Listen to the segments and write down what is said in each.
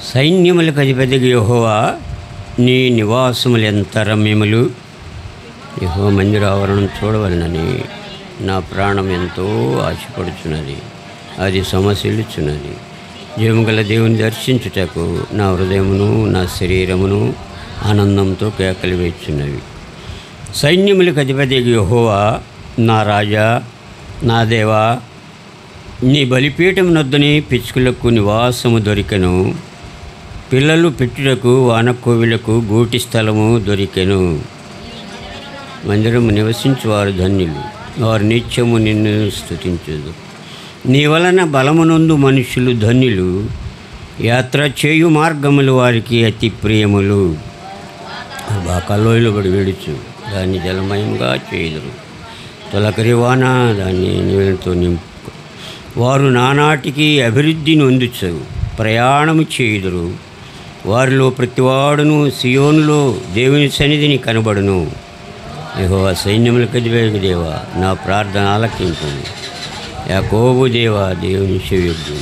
సైన్యములకు అధిపతికి యెహోవా, నీ నివాసములు ఎంత రమ్యములు. యెహోవా మందిర ఆవరణం చూడవలనని నా ప్రాణం ఎంతో ఆశపడుచున్నది, అది సమశిల్లుచున్నది. జీవముగల దేవుని దర్శించుటకు నా హృదయమును నా శరీరమును ఆనందంతో కేకలు వేస్తున్నవి. సైన్యములకు అధిపతికి యెహోవా, నా రాజా, నా దేవా, నీ బలిపీఠం నొద్దని పిచ్చుకలకు నివాసము దొరికెను. పిల్లలు పెట్టుటకు వానకోవిలకు గూటి స్థలము దొరికెను. మందిరము నివసించువారు ధన్యులు, వారు నిత్యము నిన్ను స్తుతించుదు. నీ వలన బలమునందు మనుషులు ధన్యులు, యాత్ర చేయు మార్గములు వారికి అతి ప్రియములు. బాకాలోయలో పడి విడుచు, దాన్ని జలమయంగా చేయుదురు. తొలకరి వాన దాన్ని నీళ్ళతో నింపు. వారు నానాటికి అభివృద్ధి నొందుచు ప్రయాణము చేయుదురు. వారిలో ప్రతివాడును సియోనులో దేవుని సన్నిధిని కనబడును. యెహోవా సైన్యములకు అధిపతికి దేవా, నా ప్రార్థన ఆలకింపు. యాకోబు దేవా, దేవుని చెవియొగ్గు.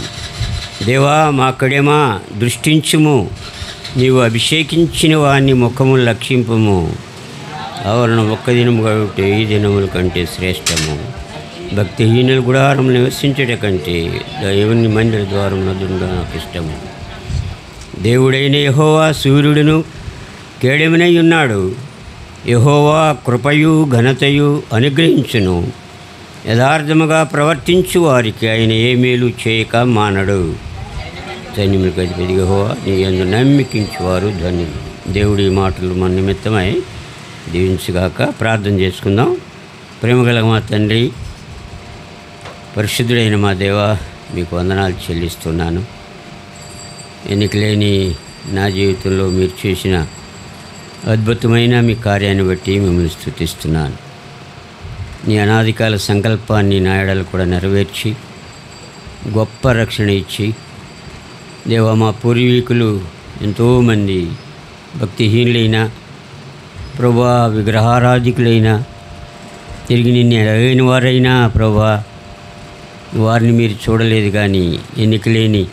దేవా, మా కడేమా దృష్టించుము. నీవు అభిషేకించిన వాని ముఖము లక్షింపము. ఆవరణ ఒక్క దినము గడుటే ఈ దినముల కంటే శ్రేష్టము. భక్తిహీనుల గుడారం నివసించుట కంటే దేవుని మందిర ద్వారం నదుండా నాకు ఇష్టము. దేవుడైన యెహోవా సూర్యుడును కేడెమునై ఉన్నాడు. యెహోవా కృపయు ఘనతయు అనుగ్రహించును. యథార్థముగా ప్రవర్తించు వారికి ఆయన ఏ మేలు చేయక మానడు. సైన్యములకు అధిపతి యెహోవా, నీ యందు నమ్మికించువారు ధన్యులు. దేవుడి మాటలు మన నిమిత్తమై దీవించుగాక. ప్రార్థన చేసుకుందాం. ప్రేమగల మా తండ్రి, పరిశుద్ధుడైన మా దేవా, మీకు వందనాలు చెల్లిస్తున్నాను. ఎన్నికలేని నా జీవితంలో మీరు చేసిన అద్భుతమైన మీ కార్యాన్ని బట్టి మిమ్మల్ని స్తుతిస్తున్నాను. నీ అనాదికాల సంకల్పాన్ని నా ఎడల కూడా నెరవేర్చి గొప్ప రక్షణ ఇచ్చి, దేవా, మా పూర్వీకులు ఎంతోమంది భక్తిహీనులైన, ప్రభా, విగ్రహారాధికులైన, తిరిగి నిన్ను ఎరగైన వారైనా ప్రభా, వారిని మీరు చూడలేదు. కానీ ఎన్నికలేని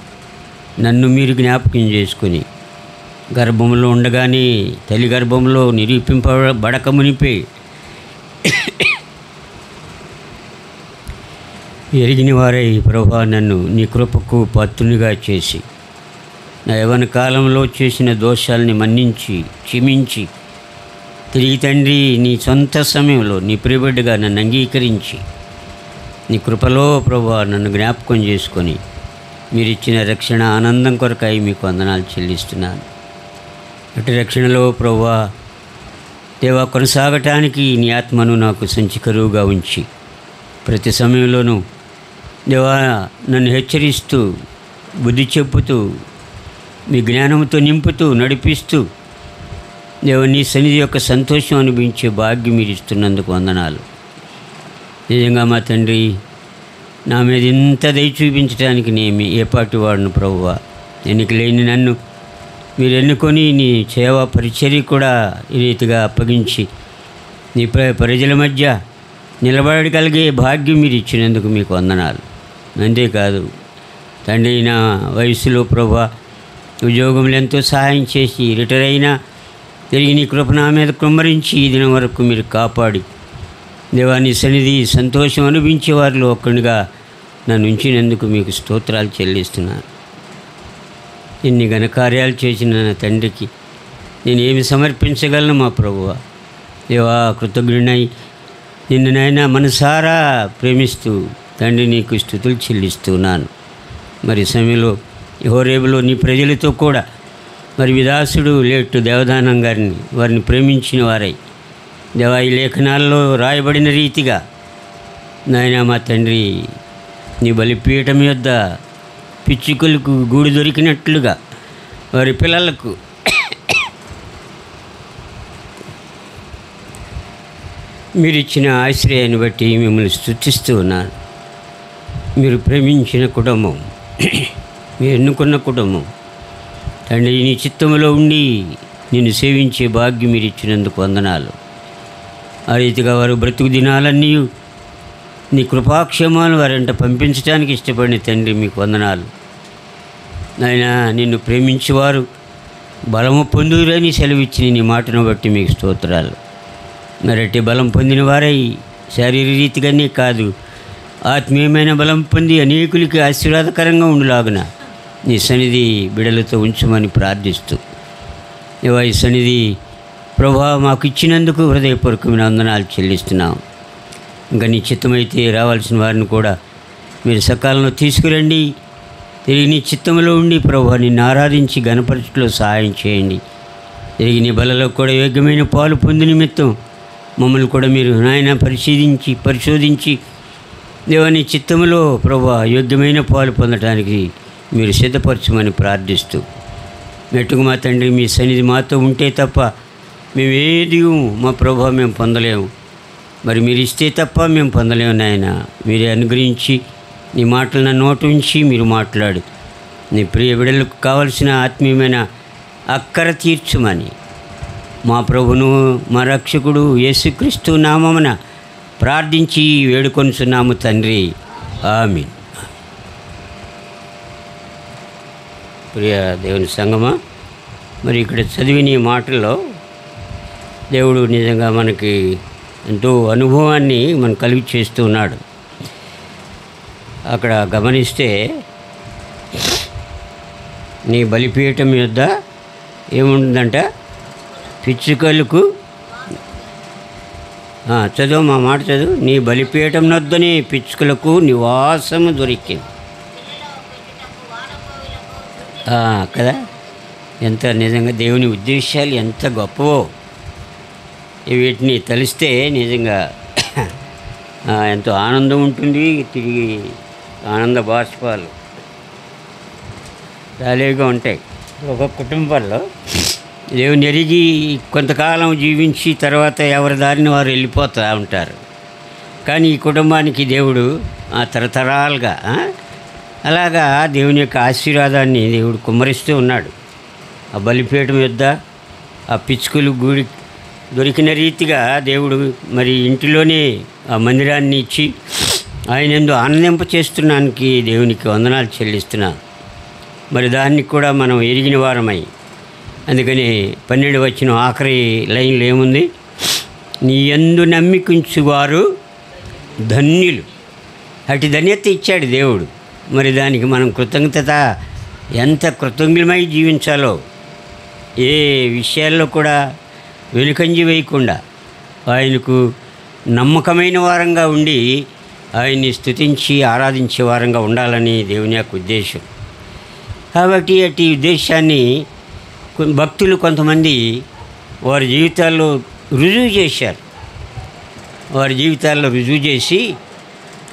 నన్ను మీరు జ్ఞాపకం చేసుకొని గర్భంలో ఉండగానే తల్లి గర్భంలో నిరూపింపబడక మునిపే ఎరిగిన వారై ప్రభా, నన్ను నీ కృపకు పాత్రునిగా చేసి నా యవ్వన కాలంలో చేసిన దోషాలని మన్నించి క్షమించి తిరిగి తండ్రి నీ సొంత సమయంలో నీ ప్రియబిడ్డగా నన్ను అంగీకరించి నీ కృపలో ప్రభా నన్ను జ్ఞాపకం చేసుకొని మీరు ఇచ్చిన రక్షణ ఆనందం కొరకై మీకు వందనాలు చెల్లిస్తున్నాను. అటు రక్షణలో ప్రభా దేవా కొనసాగటానికి నీ ఆత్మను నాకు సంచికరువుగా ఉంచి ప్రతి సమయంలోనూ దేవా నన్ను హెచ్చరిస్తూ బుద్ధి చెప్పుతూ మీ జ్ఞానంతో నింపుతూ నడిపిస్తూ దేవా నీ సన్నిధి యొక్క సంతోషం అనిపించే భాగ్యం మీరు ఇస్తున్నందుకు వందనాలు. నిజంగా మా తండ్రి, నా మీద ఇంత దయ చూపించడానికి నేను ఏపాటి వాడును ప్రభువా. ఎన్నికలేని నన్ను మీరు ఎన్నుకొని నీ సేవా పరిచర్య కూడా ఈ రీతిగా అప్పగించి నీ ప్రజల మధ్య నిలబడగలిగే భాగ్యం మీరు ఇచ్చినందుకు మీకు వందనాలు. అంతేకాదు తండ్రి, నా వయసులో ప్రభువా ఉద్యోగంలో ఎంతో సహాయం చేసి రిటైర్ అయినా తిరిగి నీ కృప నా మీద కుమ్మరించి ఈ దినం వరకు మీరు కాపాడి దేవా నీ సన్నిధి సంతోషం అనిపించే వారిలో ఒక్కడిగా నన్ను ఉంచినందుకు మీకు స్తోత్రాలు చెల్లిస్తున్నాను. ఇన్ని ఘనకార్యాలు చేసిన నా తండ్రికి నేను ఏమి సమర్పించగలను మా ప్రభువా. దేవా కృతజ్ఞుడై నిన్ను నాయన మనసారా ప్రేమిస్తూ తండ్రి నీకు స్తుతులు చెల్లిస్తున్నాను. మరి సమయంలో హోరేబులో నీ ప్రజలతో కూడా మరి విదాసుడు లేటు దేవదానం గారిని వారిని ప్రేమించిన వారై దేవా ఈ లేఖనాల్లో రాయబడిన రీతిగా నాయన మా తండ్రి నీ బలిపీఠం యొద్ద పిచ్చుకలకు గూడు దొరికినట్లుగా వారి పిల్లలకు మీరిచ్చిన ఆశ్రయాన్ని బట్టి మిమ్మల్ని స్తుతిస్తూ ఉన్నాను. మీరు ప్రేమించిన కుటుంబం, మీరు ఎన్నుకున్న కుటుంబం తండ్రి, నీ చిత్తములో ఉండి నిన్ను సేవించే భాగ్యం మీరు ఇచ్చినందుకు వందనాలు. ఆ రీతిగా వారు బ్రతుకు దినాలన్నీ నీ కృపాక్షేమాలు వారంట పంపించడానికి ఇష్టపడిన తండ్రి మీకు వందనాలు. నాయనా నిన్ను ప్రేమించేవారు బలము పొందురని సెలవిచ్చిన నీ మాటను బట్టి మీకు స్తోత్రాలు. మరటి బలం పొందిన వారై శారీరక రీతిగానే కాదు, ఆత్మీయమైన బలం పొంది అనేకులకి ఆశీర్వాదకరంగా ఉండులాగున నీ సన్నిధి బిడలతో ఉంచమని ప్రార్థిస్తూ, ఈ సన్నిధి ప్రభా మాకు ఇచ్చినందుకు హృదయపూర్వకమైన వందనాలు చెల్లిస్తున్నాం. ఇంకా నీ చిత్తమైతే రావాల్సిన వారిని కూడా మీరు సకాలంలో తీసుకురండి. తిరిగి నీ చిత్తంలో ఉండి ప్రభా నిన్ను ఆరాధించి గణపరచులో సహాయం చేయండి. తిరిగి నీ బలలో కూడా యోగ్యమైన పాలు పొంది నిమిత్తం మమ్మల్ని కూడా మీరు నాయన పరిశోధించి దేవాని చిత్తములో ప్రభా యోగ్యమైన పాలు పొందడానికి మీరు సిద్ధపరచమని ప్రార్థిస్తూ, మెట్టుకు మా తండ్రి మీ సన్నిధి మాతో ఉంటే తప్ప మేము ఏది మా ప్రభా మేము పొందలేము. మరి మీరు ఇస్తే తప్ప మేము పొందలేము నాయన. మీరే అనుగ్రహించి నీ మాటలు నా నోటు ఉంచి మీరు మాట్లాడు నీ ప్రియ బిడ్డలకు కావలసిన ఆత్మీయమైన అక్కర తీర్చుమని మా ప్రభును మా రక్షకుడు యేసుక్రీస్తు నామమున ప్రార్థించి వేడుకొనుచున్నాము తండ్రి, ఆమేన్. ప్రియ దేవుని సంగమా, మరి ఇక్కడ చదివిన ఈ మాటల్లో దేవుడు నిజంగా మనకి ఎంతో అనుభవాన్ని మనం కలిగి చేస్తూ ఉన్నాడు. అక్కడ గమనిస్తే నీ బలిపీఠం యొద్ద ఏముంటుందంట, పిచ్చుకలకు చదువు మా మాట చదువు. నీ బలిపీఠం వద్దనే పిచ్చుకలకు నివాసము దొరికింది కదా. ఎంత నిజంగా దేవుని ఉద్దేశాలు ఎంత గొప్పవో వీటిని తలిస్తే నిజంగా ఎంతో ఆనందం ఉంటుంది. తిరిగి ఆనంద బాష్పాలు చాలేగా ఉంటాయి. ఒక కుటుంబంలో దేవుని ఎరిగి కొంతకాలం జీవించి తర్వాత ఎవరి దారిని వారు వెళ్ళిపోతూ ఉంటారు. కానీ ఈ కుటుంబానికి దేవుడు తరతరాలుగా అలాగా దేవుని యొక్క ఆశీర్వాదాన్ని దేవుడు కుమ్మరిస్తూ ఉన్నాడు. ఆ బలిపీఠం యొద్ద ఆ పిచ్చుకలు గూడి దొరికిన రీతిగా దేవుడు మరి ఇంటిలోనే ఆ మందిరాన్ని ఇచ్చి ఆయన యందు ఆనందింప చేస్తున్నానికి దేవునికి వందనాలు చెల్లిస్తున్నాను. మరి దాన్ని కూడా మనం ఎరిగిన వారమై, అందుకని 12 వచ్చిన ఆఖరి లైన్లో ఏముంది, నీ యందు నమ్మికుంచువారు ధన్యులు. అటు ధన్యత ఇచ్చాడు దేవుడు. మరి దానికి మనం కృతజ్ఞత ఎంత కృతజ్ఞమై జీవించాలో, ఏ విషయాల్లో కూడా వెనుకంజి వేయకుండా ఆయనకు నమ్మకమైన వారంగా ఉండి ఆయన్ని స్తుతించి ఆరాధించే వారంగా ఉండాలని దేవుని యొక్క ఉద్దేశం. కాబట్టి అట్టి ఉద్దేశాన్ని భక్తులు కొంతమంది వారి జీవితాల్లో రుజువు చేశారు. వారి జీవితాల్లో రుజువు చేసి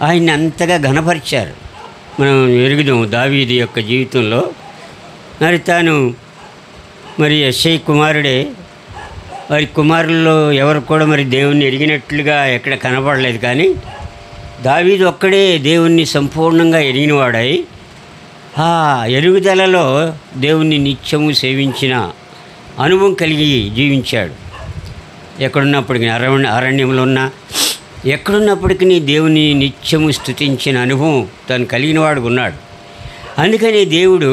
ఆయన్ని అంతగా ఘనపరిచారు. మనం ఎరుగుదాం దావీదు యొక్క జీవితంలో. మరి తాను మరి యెషై కుమారుడే. వారి కుమారుల్లో ఎవరు కూడా మరి దేవుణ్ణి ఎరిగినట్లుగా ఎక్కడ కనపడలేదు. కానీ దావీదు ఒక్కడే దేవుణ్ణి సంపూర్ణంగా ఎరిగినవాడై ఆ ఎరుగుదలలో దేవుణ్ణి నిత్యము సేవించిన అనుభవం కలిగి జీవించాడు. ఎక్కడున్నప్పటికీ అరణ్యంలో ఉన్నా ఎక్కడున్నప్పటికీ దేవుని నిత్యము స్తుతించిన అనుభవం తను కలిగిన వాడు ఉన్నాడు. అందుకని దేవుడు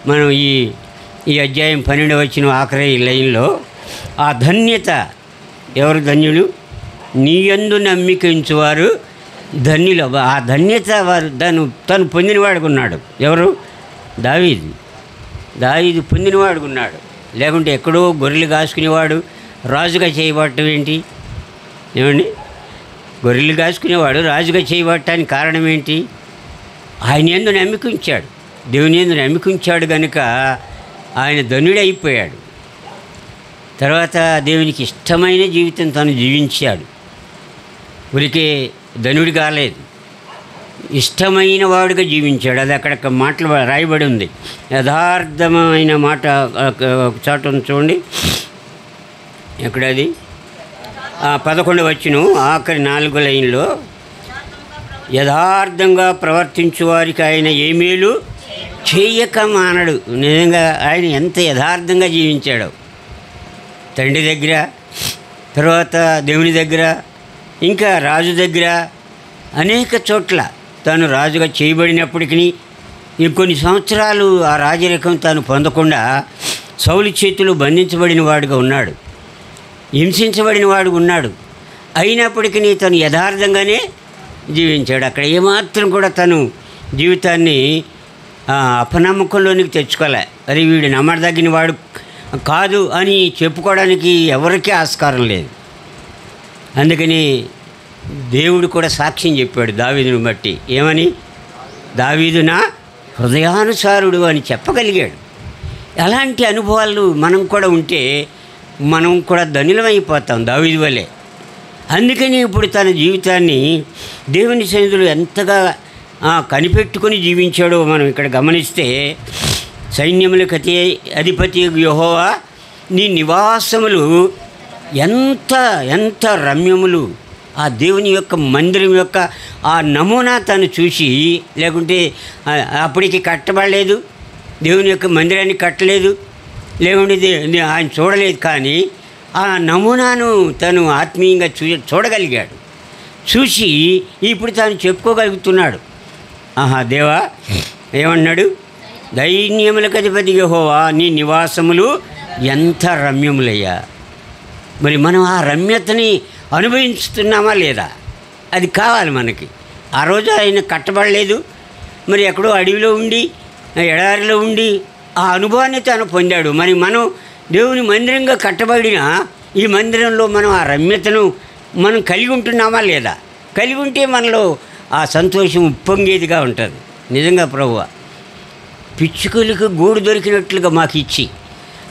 మనం ఈ అధ్యాయం 12 వచ్చిన ఆఖరి లైన్లో ఆ ధన్యత, ఎవరు ధన్యులు, నీ యందు నమ్మిక ఉంచువారు ధన్యులు. ఆ ధన్యత వారు తను పొందినవాడుకున్నాడు. ఎవరు? దావీదు పొందినవాడుకున్నాడు. లేకుంటే ఎక్కడో గొర్రెలు కాసుకునేవాడు రాజుగా చేయబడటం ఏంటి? ఏమండి, గొర్రెలు కాసుకునేవాడు రాజుగా చేయబడటానికి కారణం ఏంటి? ఆయన యందు నమ్మిక ఉంచాడు, దేవుని యందు నమ్మిక ఉంచాడు కనుక ఆయన ధన్యుడైపోయాడు. తర్వాత దేవునికి ఇష్టమైన జీవితం తను జీవించాడు. ఊరికే ధనుడి కాలేదు, ఇష్టమైన వాడుగా జీవించాడు. అది అక్కడ మాటలు రాయబడి ఉంది. యథార్థమైన మాట ఒక చోట చూడండి. ఎక్కడది? 11 వచ్చును ఆఖరి 4 లైన్లో, యథార్థంగా ప్రవర్తించు వారికి ఆయన ఏ మేలు చేయక మానడు. నిజంగా ఆయన ఎంత యథార్థంగా జీవించాడో, తండ్రి దగ్గర, తర్వాత దేవుని దగ్గర, ఇంకా రాజు దగ్గర, అనేక చోట్ల తాను రాజుగా చేయబడినప్పటికీ ఇంకొన్ని సంవత్సరాలు ఆ రాజరికం తాను పొందకుండా సౌలు చేతిలో బంధించబడిన వాడుగా ఉన్నాడు, హింసించబడిన వాడుగా ఉన్నాడు. అయినప్పటికీ తను యథార్థంగానే జీవించాడు. అక్కడ ఏమాత్రం కూడా తను జీవితాన్ని అపనమ్మకంలోనికి తెచ్చుకోలే. అది వీడు నమ్మదగిన వాడు కాదు అని చెప్పుకోవడానికి ఎవరికీ ఆస్కారం లేదు. అందుకని దేవుడు కూడా సాక్ష్యం చెప్పాడు దావీదును బట్టి. ఏమని? దావీదు నా హృదయానుసారుడు అని చెప్పగలిగాడు. అలాంటి అనుభవాలు మనం కూడా ఉంటే మనం కూడా ధన్యులమైపోతాం దావీదు వలె. అందుకని ఇప్పుడు తన జీవితాన్ని దేవుని సన్నిధిలో ఎంతగా కనిపెట్టుకొని జీవించాడో మనం ఇక్కడ గమనిస్తే, సైన్యములకు అధిపతి యెహోవా నీ నివాసములు ఎంత ఎంత రమ్యములు. ఆ దేవుని యొక్క మందిరం యొక్క ఆ నమూనా తను చూసి, లేకుంటే అప్పటికి కట్టబడలేదు, దేవుని యొక్క మందిరాన్ని కట్టలేదు, లేకుంటే ఆయన చూడలేదు, కానీ ఆ నమూనాను తను ఆత్మీయంగా చూడగలిగాడు. చూసి ఇప్పుడు తాను చెప్పుకోగలుగుతున్నాడు. ఆహా దేవా, ఏమన్నాడు? దైన్యములకు అధిపతి యెహోవా నీ నివాసములు ఎంత రమ్యములయ్యా. మరి మనం ఆ రమ్యతని అనుభవిస్తున్నామా లేదా? అది కావాలి మనకి. ఆ రోజు ఆయన కట్టబడలేదు, మరి ఎక్కడో అడవిలో ఉండి ఎడారిలో ఉండి ఆ అనుభవాన్ని తాను పొందాడు. మరి మనం దేవుని మందిరంగా కట్టబడిన ఈ మందిరంలో మనం ఆ రమ్యతను మనం కలిగి ఉంటున్నామా లేదా? కలిగి ఉంటే మనలో ఆ సంతోషం ఉప్పొంగేదిగా ఉంటుంది. నిజంగా ప్రభువా, పిచ్చుకలకు గూడు దొరికినట్లుగా మాకు ఇచ్చి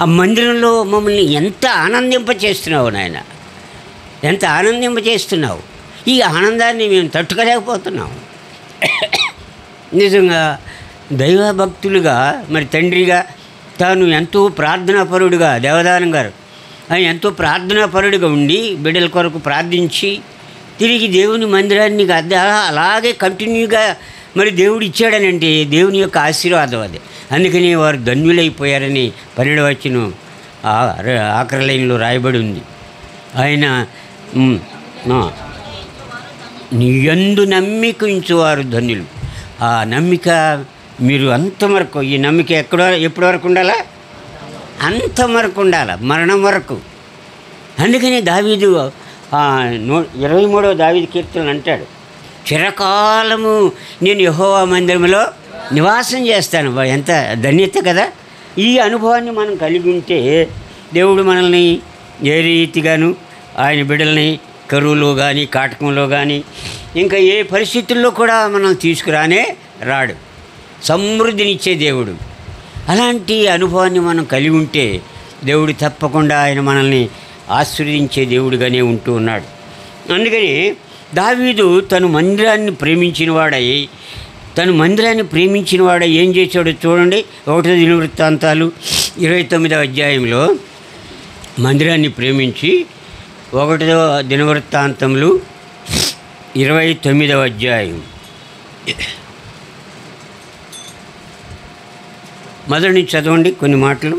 ఆ మందిరంలో మమ్మల్ని ఎంత ఆనందింపచేస్తున్నావు నాయన, ఎంత ఆనందింపచేస్తున్నావు. ఈ ఆనందాన్ని మేము తట్టుకోలేకపోతున్నాం. నిజంగా దైవభక్తులుగా, మరి తండ్రిగా తాను ఎంతో ప్రార్థనాపరుడుగా, దేవదానం గారు ఆయన ఎంతో ప్రార్థనాపరుడుగా ఉండి బిడ్డల కొరకు ప్రార్థించి తిరిగి దేవుని మందిరాన్ని అలాగే కంటిన్యూగా మరి దేవుడు ఇచ్చాడనంటే దేవుని యొక్క ఆశీర్వాదం అది. అందుకని వారు ధన్యులైపోయారని 12వ వచనం ఆఖరి లైన్లో రాయబడి ఉంది. ఆయన నీ యందు నమ్మిక ఉంచువారు ధన్యులు. ఆ నమ్మిక మీరు అంతవరకు, ఈ నమ్మిక ఎప్పటి వరకు ఉండాలా? అంతవరకు ఉండాలి, మరణం వరకు. అందుకని దావీదు 23వ దావీదు కీర్తనలు అంటాడు, చిరకాలము నేను యెహోవా మందిరంలో నివాసం చేస్తాను. ఎంత ధన్యత కదా! ఈ అనుభవాన్ని మనం కలిగి ఉంటే దేవుడు మనల్ని ఏ రీతిగాను ఆయన బిడ్డల్ని కరువులో కానీ కాటకంలో కానీ ఇంకా ఏ పరిస్థితుల్లో కూడా మనం తీసుకురానే రాడు. సమృద్ధినిచ్చే దేవుడు. అలాంటి అనుభవాన్ని మనం కలిగి ఉంటే దేవుడు తప్పకుండా ఆయన మనల్ని ఆశీర్వదించే దేవుడుగానే ఉంటూ ఉన్నాడు. అందుకని దావీదు తను మందిరాన్ని ప్రేమించిన వాడై ఏం చేశాడో చూడండి. 1వ దినవృత్తాంతాలు 29వ అధ్యాయంలో మందిరాన్ని ప్రేమించి, 1వ దినవృత్తాంతములు 29వ అధ్యాయం మొదటి నుంచి చదవండి కొన్ని మాటలు.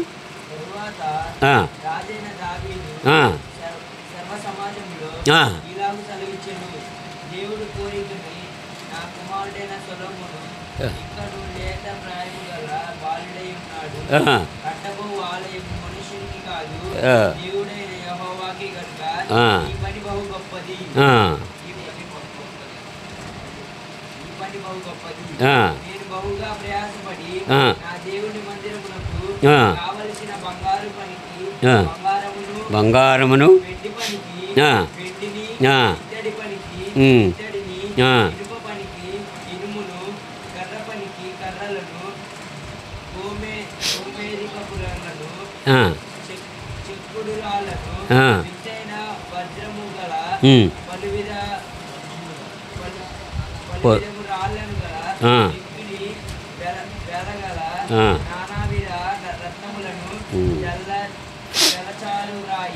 బంగారమును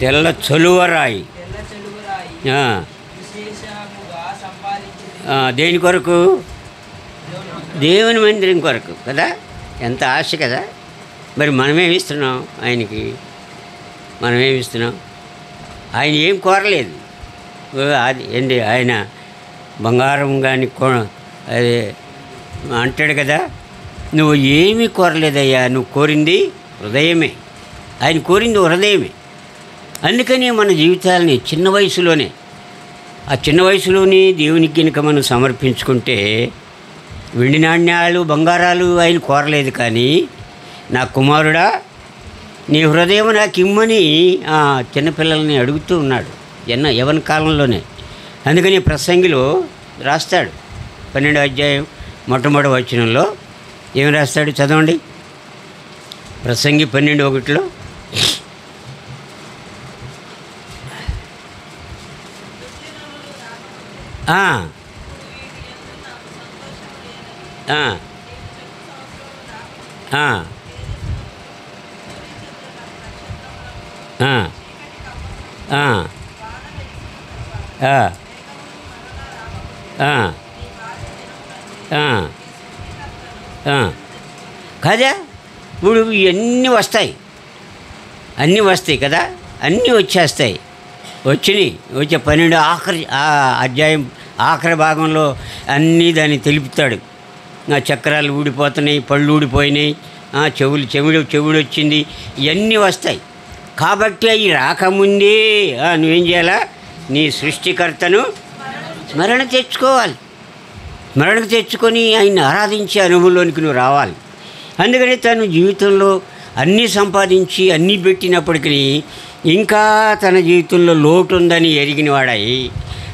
తెల్ల చలువరాయి. దేని కొరకు? దేవుని మందిరం కొరకు కదా. ఎంత ఆశ కదా. మరి మనమేమిస్తున్నాం ఆయనకి? మనమేమిస్తున్నాం? ఆయన ఏం కోరలేదు. అది ఏంటి, ఆయన బంగారం కానీ అదే అంటాడు కదా, నువ్వు ఏమీ కోరలేదయ్యా, నువ్వు కోరింది హృదయమే. ఆయన కోరింది హృదయమే. అందుకని మన జీవితాలని చిన్న వయసులోనే, ఆ చిన్న వయసులోనే దేవునికి కనుక మనం సమర్పించుకుంటే, వెండి నాణ్యాలు బంగారాలు ఆయన కోరలేదు, కానీ నా కుమారుడా నీ హృదయం నాకు ఇమ్మని ఆ చిన్నపిల్లల్ని అడుగుతూ ఉన్నాడు యవ్వన కాలంలోనే. అందుకని ప్రసంగిలో రాస్తాడు 12వ అధ్యాయం మొట్టమొదటి వచనంలో ఏమి రాస్తాడు, చదవండి. ప్రసంగి 12:1. కదా ఇప్పుడు ఇవన్నీ వస్తాయి, అన్నీ వస్తాయి కదా, అన్నీ వచ్చేస్తాయి. వచ్చే 12 అధ్యాయం ఆఖరి భాగంలో అన్నీ దాన్ని తెలుపుతాడు. చక్రాలు ఊడిపోతున్నాయి, పళ్ళు ఊడిపోయినాయి, చెవుడు వచ్చింది, ఇవన్నీ వస్తాయి. కాబట్టి అవి రాకముందే నువ్వేం చేయాలా, నీ సృష్టికర్తను స్మరణ తెచ్చుకోవాలి. స్మరణకు తెచ్చుకొని ఆయన్ని ఆరాధించే అనుభవంలోనికి నువ్వు రావాలి. అందుకని తను జీవితంలో అన్నీ సంపాదించి అన్నీ పెట్టినప్పటికీ ఇంకా తన జీవితంలో లోటు ఉందని ఎరిగిన వాడాయి.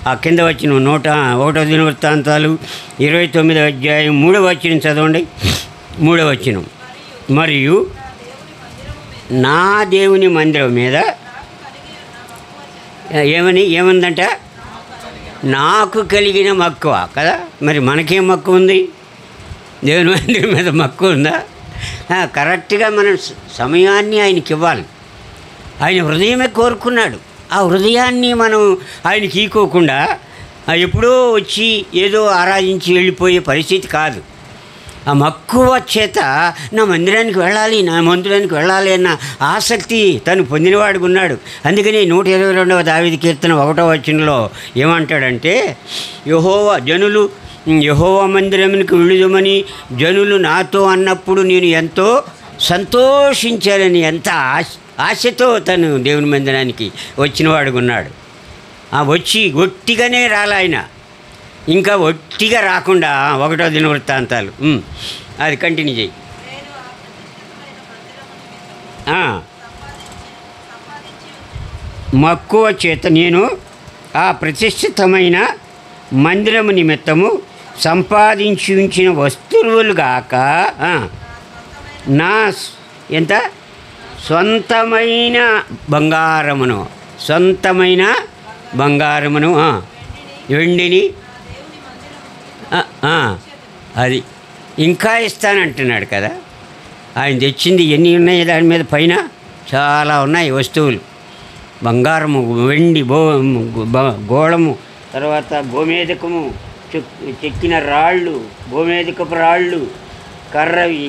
ఆ కింద వచ్చిన 101వ దినవృత్తాంతాలు 29వ అధ్యాయం 3వ వచనం చదవండి. 3వ వచనం, మరియు నా దేవుని మందిరం మీద ఏముందంట, నాకు కలిగిన మక్కువ కదా. మరి మనకేం మక్కువ ఉంది? దేవుని మందిరం మీద మక్కువ ఉందా? కరెక్ట్గా మనం సమయాన్ని ఆయనకి ఇవ్వాలి. ఆయన హృదయమే కోరుకున్నాడు. ఆ హృదయాన్ని మనం ఆయనకి ఈకోకుండా ఎప్పుడో వచ్చి ఏదో ఆరాధించి వెళ్ళిపోయే పరిస్థితి కాదు. ఆ మక్కువ చేత నా మందిరానికి వెళ్ళాలి అన్న ఆసక్తి తను పొందినవాడికి ఉన్నాడు. అందుకని 122వ దావీదు కీర్తన 1వ వచనంలో ఏమంటాడంటే, యెహోవా మందిరమునికి వెళ్ళుదమని జనులు నాతో అన్నప్పుడు నేను ఎంతో సంతోషించానని ఎంత ఆశతో తను దేవుని మందిరానికి వచ్చినవాడికి ఉన్నాడు. వచ్చి ఒట్టిగానే రాలాయన, ఇంకా ఒట్టిగా రాకుండా 1వ దినవృత్తాంతాలు అది కంటిన్యూ చేయి. మక్కువ చేత నేను ఆ ప్రతిష్ఠితమైన మందిరము నిమిత్తము సంపాదించి ఉంచిన వస్తువులు గాక నా ఎంత సొంతమైన బంగారమును వెండిని అది ఇంకా ఇస్తానంటున్నాడు కదా. ఆయన తెచ్చింది ఎన్ని ఉన్నాయి దాని మీద పైన చాలా ఉన్నాయి వస్తువులు. బంగారము, వెండి, గోళము, తర్వాత గోమేధికము, చెక్కిన రాళ్ళు, గోమేధికపు రాళ్ళు, కర్రవి,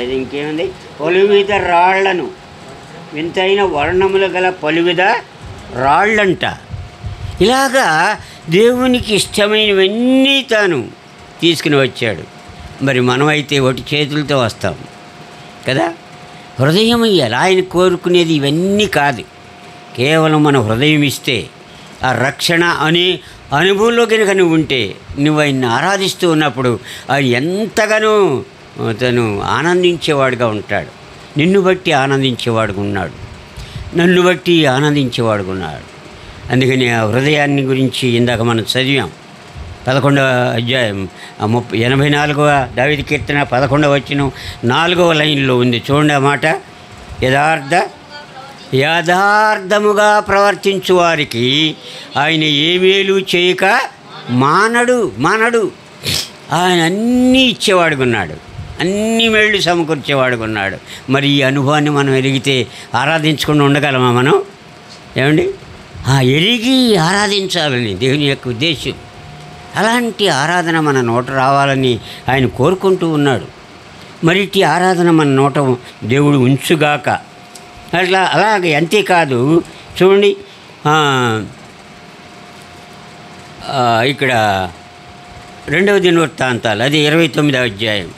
ఇది ఇంకేముంది, పలువిధ రాళ్లను, వింతైన వర్ణములు గల పలువిధ రాళ్ళంట. ఇలాగా దేవునికి ఇష్టమైనవన్నీ తాను తీసుకుని వచ్చాడు. మరి మనమైతే ఒకటి చేతులతో వస్తాం కదా. హృదయం ఇయ్యాలి. ఆయన కోరుకునేది ఇవన్నీ కాదు, కేవలం మన హృదయం ఇస్తే ఆ రక్షణ అనే అనుభవంలో కనుక నువ్వు ఉంటే, నువ్వు ఆయన్ని ఆరాధిస్తూ ఉన్నప్పుడు ఆయన ఎంతగానో తను ఆనందించేవాడుగా ఉంటాడు. నిన్ను బట్టి ఆనందించేవాడుగా ఉన్నాడు, నన్ను బట్టి ఆనందించేవాడుగా ఉన్నాడు. అందుకని ఆ హృదయాన్ని గురించి ఇందాక మనం చదివాం. 11వ అధ్యాయం 84వ దావీదు కీర్తన 11వ వచనం 4వ లైన్లో ఉంది. చూడండి ఆ మాట, యథార్థముగా ప్రవర్తించు వారికి ఆయన ఏ మేలు చేయక మానడు. ఆయన అన్నీ ఇచ్చేవాడుకున్నాడు, అన్ని మేళ్ళు సమకూర్చేవాడుకున్నాడు. మరి ఈ అనుభవాన్ని మనం ఎరిగితే ఆరాధించకుండా ఉండగలమా మనం? ఏమండి, ఎరిగి ఆరాధించాలని దేవుని యొక్క ఉద్దేశం. అలాంటి ఆరాధన మన నోట రావాలని ఆయన కోరుకుంటూ ఉన్నాడు. మరి ఇట్టి ఆరాధన మన నోట దేవుడు ఉంచుగాక. అలాగే అంతేకాదు, చూడండి ఇక్కడ రెండవ దినవృత్తాంతాలు, అది 29వ అధ్యాయం.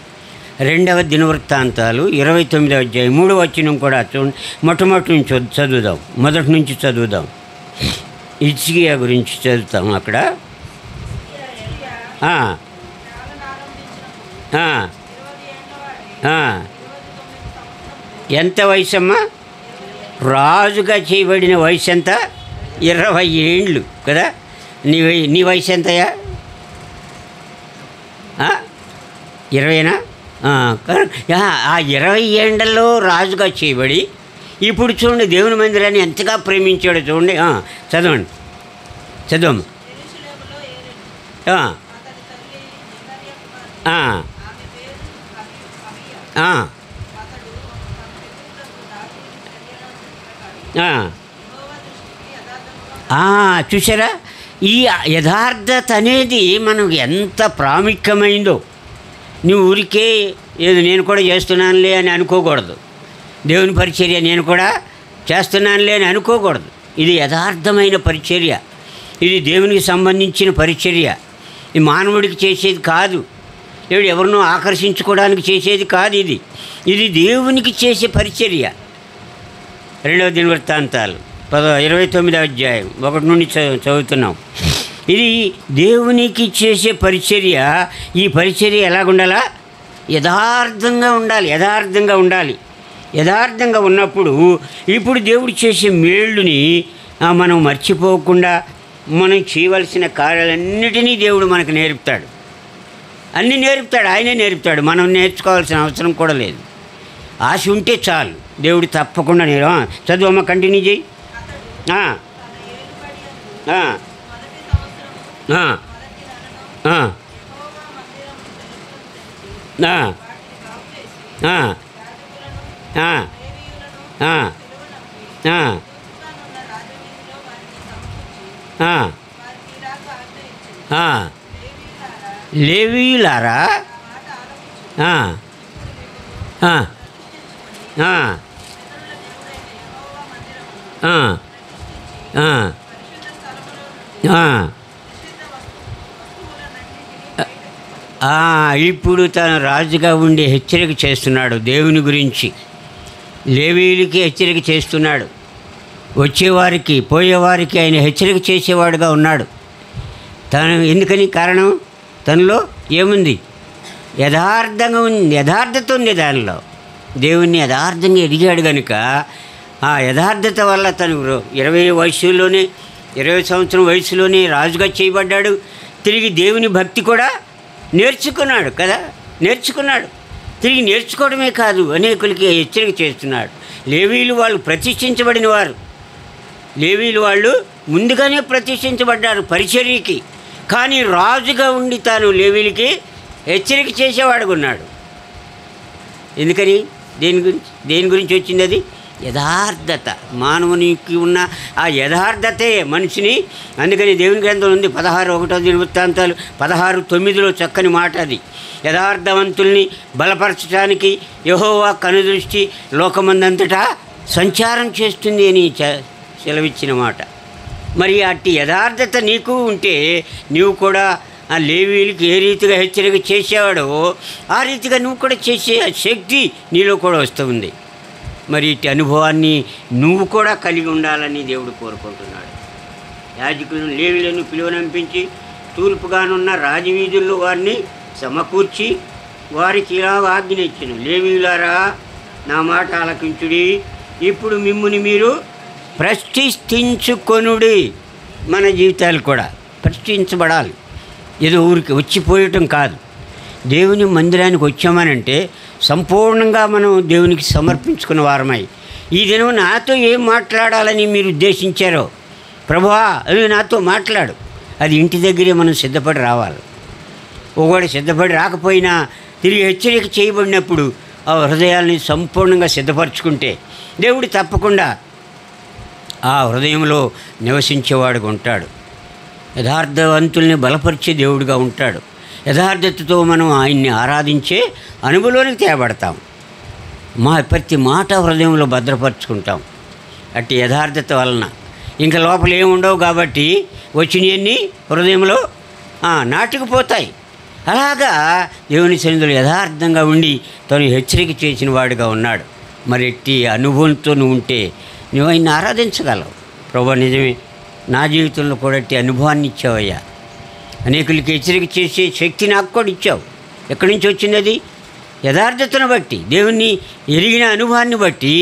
రెండవ దినవృత్తాంతాలు 29వ అధ్యాయం 3వ వచనం కూడా చూడండి. మొట్టమొదటి నుంచి చదువుదాం, మొదటి నుంచి చదువుదాం. హిజ్కియా గురించి చదువుతాం అక్కడ. ఎంత వయసు అమ్మా? రాజుగా చేయబడిన వయసు ఎంత? 20 ఏండ్లు కదా. నీ వయసు ఎంతయా? 20నా? ఆ 20 ఏండ్లలో రాజుగా చేయబడి ఇప్పుడు చూడండి దేవుని మందిరాన్ని ఎంతగా ప్రేమించాడో చూడండి. చదవండి, చదవమ్మా. చూసారా, ఈ యథార్థత అనేది మనకు ఎంత ప్రాముఖ్యమైందో. నువ్వు ఊరికే ఏదో నేను కూడా చేస్తున్నానులే అని అనుకోకూడదు. దేవుని పరిచర్య నేను కూడా చేస్తున్నానులే అని అనుకోకూడదు. ఇది యథార్థమైన పరిచర్య, ఇది దేవునికి సంబంధించిన పరిచర్య. ఇది మానవుడికి చేసేది కాదు, ఎవరినో ఆకర్షించుకోవడానికి చేసేది కాదు. ఇది దేవునికి చేసే పరిచర్య. రెండవ దినవృత్తాంతాలు 29వ అధ్యాయం 1 నుండి చదువుతున్నాం. ఇది దేవునికి చేసే పరిచర్య. ఈ పరిచర్య ఎలాగుండాలా? యథార్థంగా ఉండాలి, యథార్థంగా ఉండాలి. యథార్థంగా ఉన్నప్పుడు ఇప్పుడు దేవుడు చేసే మేళ్ళుని మనం మర్చిపోకుండా మనం చేయవలసిన కార్యాలన్నిటినీ దేవుడు మనకు నేర్పుతాడు. అన్నీ నేర్పుతాడు, ఆయనే నేర్పుతాడు. మనం నేర్చుకోవాల్సిన అవసరం కూడా లేదు. ఆశ ఉంటే చాలు, దేవుడు తప్పకుండా చదువమ్మ, కంటిన్యూ చేయి. లేవీయులారా, ఇప్పుడు తను రాజుగా ఉండి హెచ్చరిక చేస్తున్నాడు దేవుని గురించి. లేవీయులకి హెచ్చరిక చేస్తున్నాడు. వచ్చేవారికి పోయేవారికి ఆయన హెచ్చరిక చేసేవాడుగా ఉన్నాడు. తను ఎందుకని? కారణం తనలో ఏముంది? యథార్థంగా ఉంది, యథార్థత ఉంది దానిలో. దేవుణ్ణి యథార్థంగా ఎదిగాడు కనుక ఆ యథార్థత వల్ల తను 20 సంవత్సరం వయసులోనే రాజుగా చేయబడ్డాడు. తిరిగి దేవుని భక్తి కూడా నేర్చుకున్నాడు కదా, నేర్చుకున్నాడు. తిరిగి నేర్చుకోవడమే కాదు, అనేకులకి హెచ్చరిక చేస్తున్నాడు. లేవీయులు వాళ్ళు ప్రతిష్ఠించబడిన వారు. లేవీయులు వాళ్ళు ముందుగానే ప్రతిష్ఠించబడ్డారు పరిచర్యకి. కానీ రాజుగా ఉండి తాను లేవీయులకి హెచ్చరిక చేసేవాడుగా ఉన్నాడు. ఎందుకని? దేని గురించి వచ్చింది అది? యథార్థత. మానవునికి ఉన్న ఆ యథార్థతే మనిషిని. అందుకని దేవుని గ్రంథంలో ఉంది 16:1 దినవృత్తాంతాలు 16:9 చక్కని మాట అది. యథార్థవంతుల్ని బలపరచడానికి యెహోవా కనుదృష్టి లోకమందంతటా సంచారం చేస్తుంది అని సెలవిచ్చిన మాట. మరి అట్టి యథార్థత నీకు ఉంటే నీవు కూడా ఆ లేవీయులకి ఏ రీతిగా హెచ్చరిక చేసేవాడో ఆ రీతిగా నువ్వు కూడా చేసే శక్తి నీలో కూడా వస్తుంది. మరి ఇట్టి అనుభవాన్ని నువ్వు కూడా కలిగి ఉండాలని దేవుడు కోరుకుంటున్నాడు. యాజకులను లేవీయులను పిలువనంపించి తూర్పుగానున్న రాజవీధుల్లో వారిని సమకూర్చి వారికి ఇలా ఆజ్ఞ ఇచ్చెను. లేవీయులారా, నా మాట ఆలకించుడి. ఇప్పుడు మిమ్ముని మీరు ప్రతిష్ఠించుకొనుడి. మన జీవితాలు కూడా ప్రతిష్ఠించబడాలి. ఏదో ఊరికి వచ్చిపోయటం కాదు. దేవుని మందిరానికి వచ్చామనంటే సంపూర్ణంగా మనం దేవునికి సమర్పించుకున్న వారమై ఈ దినం నాతో ఏం మాట్లాడాలని మీరు ఉద్దేశించారో ప్రభువా అది నాతో మాట్లాడు. అది ఇంటి దగ్గరే మనం సిద్ధపడి రావాలి. ఒకటి సిద్ధపడి రాకపోయినా తిరిగి హెచ్చరిక చేయబడినప్పుడు ఆ హృదయాల్ని సంపూర్ణంగా సిద్ధపరచుకుంటే దేవుడు తప్పకుండా ఆ హృదయంలో నివసించేవాడుగా ఉంటాడు. యథార్థవంతుల్ని బలపరిచే దేవుడిగా ఉంటాడు. యథార్థతతో మనం ఆయన్ని ఆరాధించే అనుభవంలోనికి తేబడతాం. ప్రతి మాట హృదయంలో భద్రపరుచుకుంటాం. అట్టి యథార్థత వలన ఇంకా లోపల ఏముండవు కాబట్టి వచ్చినవన్నీ హృదయంలో నాటుకుపోతాయి. అలాగా దేవుని సన్నిధిలో యథార్థంగా ఉండి తను హెచ్చరిక చేసిన వాడిగా ఉన్నాడు. మరి ఎట్టి అనుభవంతో నువ్వు ఉంటే నువ్వు ఆయన్ని ఆరాధించగలవు. ప్రభువా నిజమే, నా జీవితంలో కూడా ఎట్టి అనుభవాన్ని ఇచ్చావయ్యా. అనేకులకి హెచ్చరిక చేసే శక్తి నాకు కూడా ఇచ్చావు. ఎక్కడి నుంచి వచ్చింది అది? యథార్థతను బట్టి, దేవుణ్ణి ఎరిగిన అనుభవాన్ని బట్టి,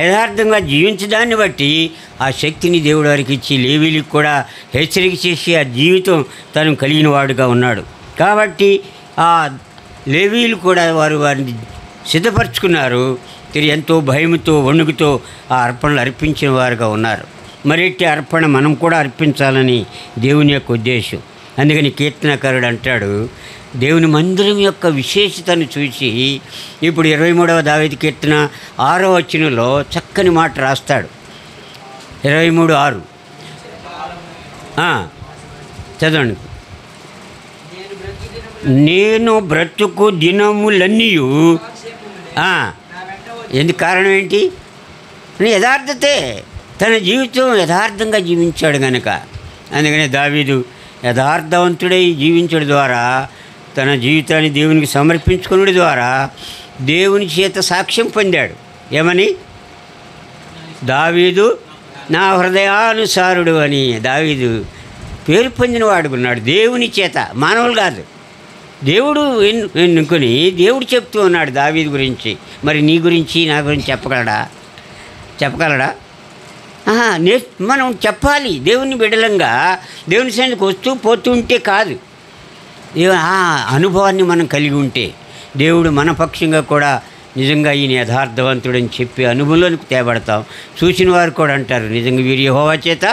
యథార్థంగా జీవించడాన్ని బట్టి ఆ శక్తిని దేవుడు వారికి ఇచ్చి లేవీలకు కూడా హెచ్చరిక చేసి ఆ జీవితం తను కలిగిన వాడుగా ఉన్నాడు. కాబట్టి ఆ లేవీలు కూడా వారిని సిద్ధపరచుకున్నారు. ఎంతో భయముతో వణుకుతో ఆ అర్పణలు అర్పించిన వారుగా ఉన్నారు. మరెట్టి అర్పణ మనం కూడా అర్పించాలని దేవుని యొక్క ఉద్దేశం. అందుకని కీర్తనకారుడు అంటాడు, దేవుని మందిరం యొక్క విశేషతను చూసి ఇప్పుడు 23వ దావీదు కీర్తన 6వ వచనంలో చక్కని మాట రాస్తాడు. 23:6 చదవండి. నేను బ్రతుకు దినములన్నీయు ఎందుకు కారణం ఏంటి? యథార్థతే. తన జీవితం యథార్థంగా జీవించాడు కనుక. అందుకనే దావీదు యథార్థవంతుడై జీవించడం ద్వారా, తన జీవితాన్ని దేవునికి సమర్పించుకునే ద్వారా దేవుని చేత సాక్ష్యం పొందాడు. ఏమని? దావీదు నా హృదయానుసారుడు అని దావీదు పేరు పొందిన వాడుకున్నాడు దేవుని చేత, మానవులు కాదు. దేవుడు ఎన్నుకొని దేవుడు చెప్తూ ఉన్నాడు దావీదు గురించి. మరి నీ గురించి నా గురించి చెప్పగలడా? మనం చెప్పాలి. దేవుని బిడ్డలంగా దేవుని సన్నిధికి వస్తూ పోతూ ఉంటే కాదు, ఆ అనుభవాన్ని మనం కలిగి ఉంటే దేవుడు మన పక్షంగా కూడా నిజంగా ఈయన యథార్థవంతుడని చెప్పి అనుభవంలోనికి తేబడతాం. చూసిన వారు కూడా అంటారు, నిజంగా వీరు యెహోవా చేత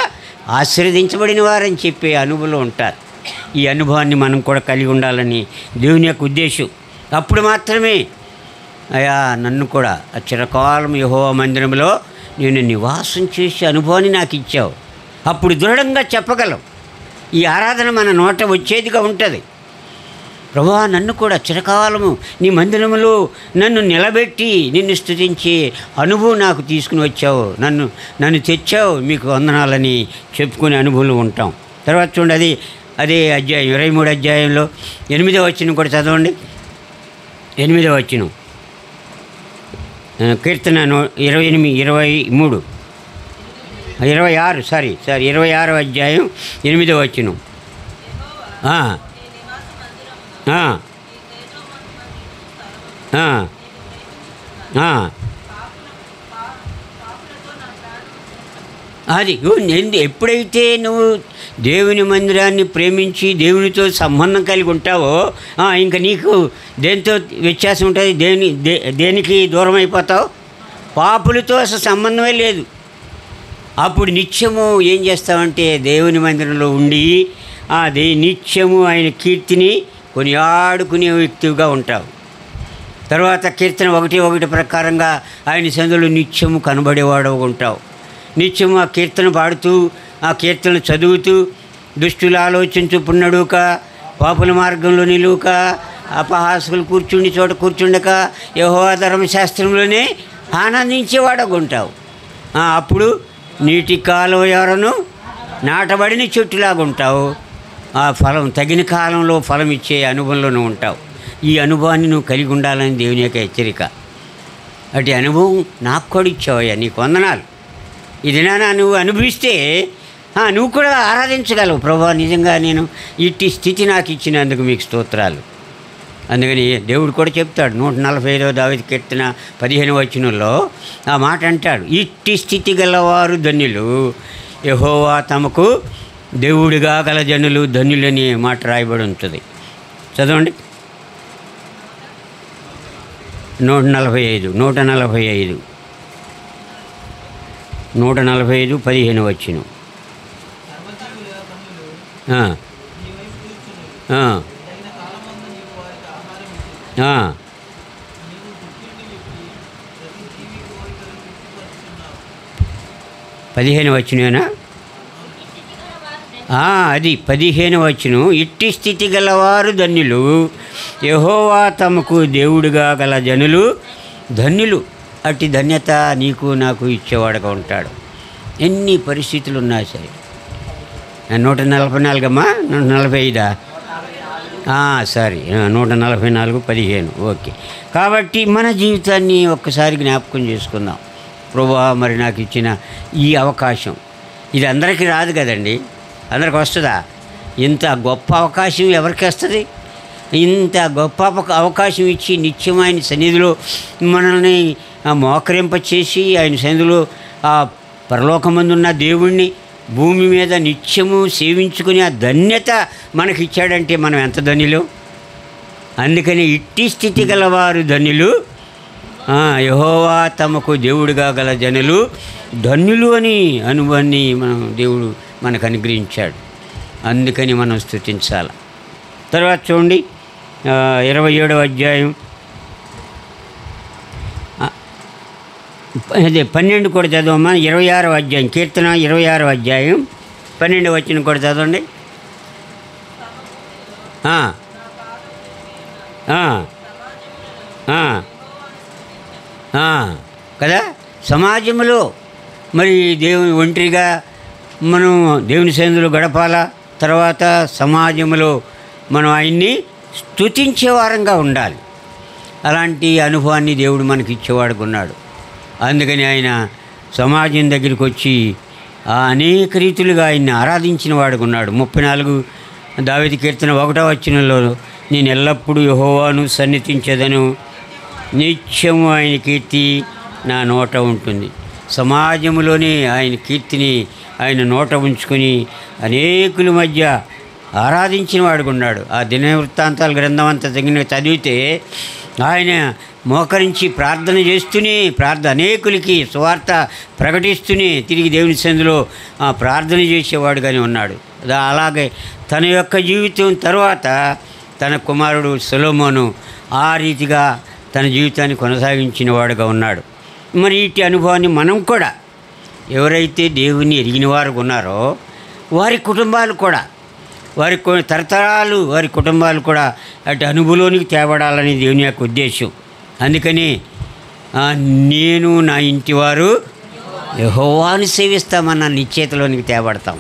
ఆశీర్వదించబడిన వారని చెప్పే అనుభవంలో ఉంటారు. ఈ అనుభవాన్ని మనం కూడా కలిగి ఉండాలని దేవుని యొక్క ఉద్దేశం. అప్పుడు మాత్రమే అయ్యా నన్ను కూడా చిరకాలం యెహోవా మందిరంలో నేను నివాసం చేసే అనుభవాన్ని నాకు ఇచ్చావు. అప్పుడు దృఢంగా చెప్పగలం. ఈ ఆరాధన మన నోట వచ్చేదిగా ఉంటుంది. ప్రభువా నన్ను కూడా చిరకాలము నీ మందిరములో నన్ను నిలబెట్టి నిన్ను స్తుతించి అనుభవం నాకు తీసుకుని వచ్చావు, నన్ను తెచ్చావు, మీకు వందనాలని చెప్పుకునే అనుభవంలో ఉంటాం. తర్వాత చూడండి, అదే అధ్యాయం 23 అధ్యాయంలో 8వ వచనం కూడా చదవండి. 8వ వచనం కీర్తన 26 అధ్యాయం 8వ వచనం. అది ఎప్పుడైతే నువ్వు దేవుని మందిరాన్ని ప్రేమించి దేవునితో సంబంధం కలిగి ఉంటావో ఇంకా నీకు దేనితో వ్యత్యాసం ఉంటుంది? దేనికి దూరం అయిపోతావు? పాపులతో అసలు సంబంధమే లేదు. అప్పుడు నిత్యము ఏం చేస్తావంటే దేవుని మందిరంలో ఉండి నిత్యము ఆయన కీర్తిని కొనియాడుకునే వ్యక్తిగా ఉంటావు. తర్వాత కీర్తన 1:1 ప్రకారంగా ఆయన సందులో నిత్యము కనబడేవాడు ఉంటావు. నిత్యము ఆ కీర్తన పాడుతూ, ఆ కీర్తన చదువుతూ, దుష్టుల ఆలోచించుకున్నడుక, పాపుల మార్గంలో నిలువక, అపహాసకులు కూర్చుండి చోట కూర్చుండక యెహోవా ధర్మశాస్త్రంలోనే ఆనందించేవాడగుంటావు. అప్పుడు నీటి కాలువ ఎవరను నాటబడిన చెట్టులాగుంటావు. ఆ ఫలం తగిన కాలంలో ఫలం ఇచ్చే అనుభవంలోనూ ఉంటావు. ఈ అనుభవాన్ని నువ్వు కలిగి ఉండాలని దేవుని యొక్క హెచ్చరిక. అటు అనుభవం నాకు కూడా ఇచ్చావయ్యా, నీకు వందనాలు. ఇది నువ్వు అనుభవిస్తే నువ్వు కూడా ఆరాధించగలవు. ప్రభువా నిజంగా నేను ఇట్టి స్థితి నాకు ఇచ్చినందుకు మీకు స్తోత్రాలు. అందుకని దేవుడు కూడా చెప్తాడు 145వ దావీదు కీర్తన 15వ వచనంలో ఆ మాట అంటాడు, ఇట్టి స్థితి గలవారు ధన్యులు, యెహోవా తమకు దేవుడిగా గల జనులు ధన్యులని మాట రాయబడి ఉంటుంది. చదవండి. 145 15వ వచనం. 15వ వచనేనా? అది 15వ వచనం. ఇట్టి స్థితి గలవారు ధన్యులు, యెహోవా తమకు దేవుడిగా గల జనులు ధన్యులు. అట్టి ధన్యత నీకు నాకు ఇచ్చేవాడుగా ఉంటాడు. ఎన్ని పరిస్థితులు ఉన్నా సరే. 144 145 సారీ 144:15. ఓకే. కాబట్టి మన జీవితాన్ని ఒక్కసారి జ్ఞాపకం చేసుకుందాం. ప్రభువా, మరి నాకు ఇచ్చిన ఈ అవకాశం, ఇది అందరికీ రాదు కదండి. అందరికి వస్తుందా? ఇంత గొప్ప అవకాశం ఎవరికి వస్తుంది? ఇంత గొప్ప అవకాశం ఇచ్చి నిత్యం ఆయన సన్నిధిలో మనల్ని మోకరింపచేసి ఆయన సన్నిధిలో ఆ పరలోకమందున్న దేవుణ్ణి భూమి మీద నిత్యము సేవించుకుని ఆ ధన్యత మనకిచ్చాడంటే మనం ఎంత ధన్యులు. అందుకని ఇట్టి స్థితి గలవారు ధన్యులు, యెహోవా తమకు దేవుడిగా గల జనులు ధన్యులు అని అనుభవాన్ని మనం దేవుడు మనకు అనుగ్రహించాడు. అందుకని మనం స్తుతించాలి. తర్వాత చూడండి 27వ అధ్యాయం అదే 12 కూడా చదవమ్మా. 26వ అధ్యాయం కీర్తన 26వ అధ్యాయం 12వ వచనం కూడా చదవండి. కదా, సమాజంలో మరి దేవుని ఒంటరిగా మనం దేవుని సన్నిధిలో గడపాలా. తర్వాత సమాజంలో మనం ఆయన్ని స్తుతించే వారంగా ఉండాలి. అలాంటి అనుభవాన్ని దేవుడు మనకి ఇచ్చేవాడుగా ఉన్నాడు. అందుకని ఆయన సమాజం దగ్గరికి వచ్చి అనేక రీతులుగా ఆయన్ని ఆరాధించిన వాడుగా ఉన్నాడు. 34 దావీదు కీర్తన 1వ వచనంలో, నేను ఎల్లప్పుడూ యెహోవాను సన్నిధించెదను, నిత్యము ఆయన కీర్తి నా నోట ఉంటుంది. సమాజంలోనే ఆయన కీర్తిని ఆయన నోట ఉంచుకొని అనేకుల మధ్య ఆరాధించిన వాడుగా ఉన్నాడు. ఆ దినవృత్తాంతాల గ్రంథం అంతా చదివితే ఆయన మోకరించి ప్రార్థన చేస్తూనే అనేకులకి సువార్త ప్రకటిస్తూనే తిరిగి దేవుని సన్నిధిలో ప్రార్థన చేసేవాడుగానే ఉన్నాడు. అలాగే తన యొక్క జీవితం తర్వాత తన కుమారుడు సొలొమోను ఆ రీతిగా తన జీవితాన్ని కొనసాగించిన వాడుగా ఉన్నాడు. మరి ఇట్టి అనుభవాన్ని మనం కూడా, ఎవరైతే దేవుని ఎరిగిన వారు ఉన్నారో వారి కుటుంబాలు కూడా, వారి తరతరాలు వారి కుటుంబాలు కూడా అటు అనుభవంలోనికి తేబడాలని దేవుని యొక్క ఉద్దేశం. అందుకని నేను నా ఇంటి వారు యెహోవాను సేవిస్తామన్న నిశ్చయితలోనికి తేబడతాం.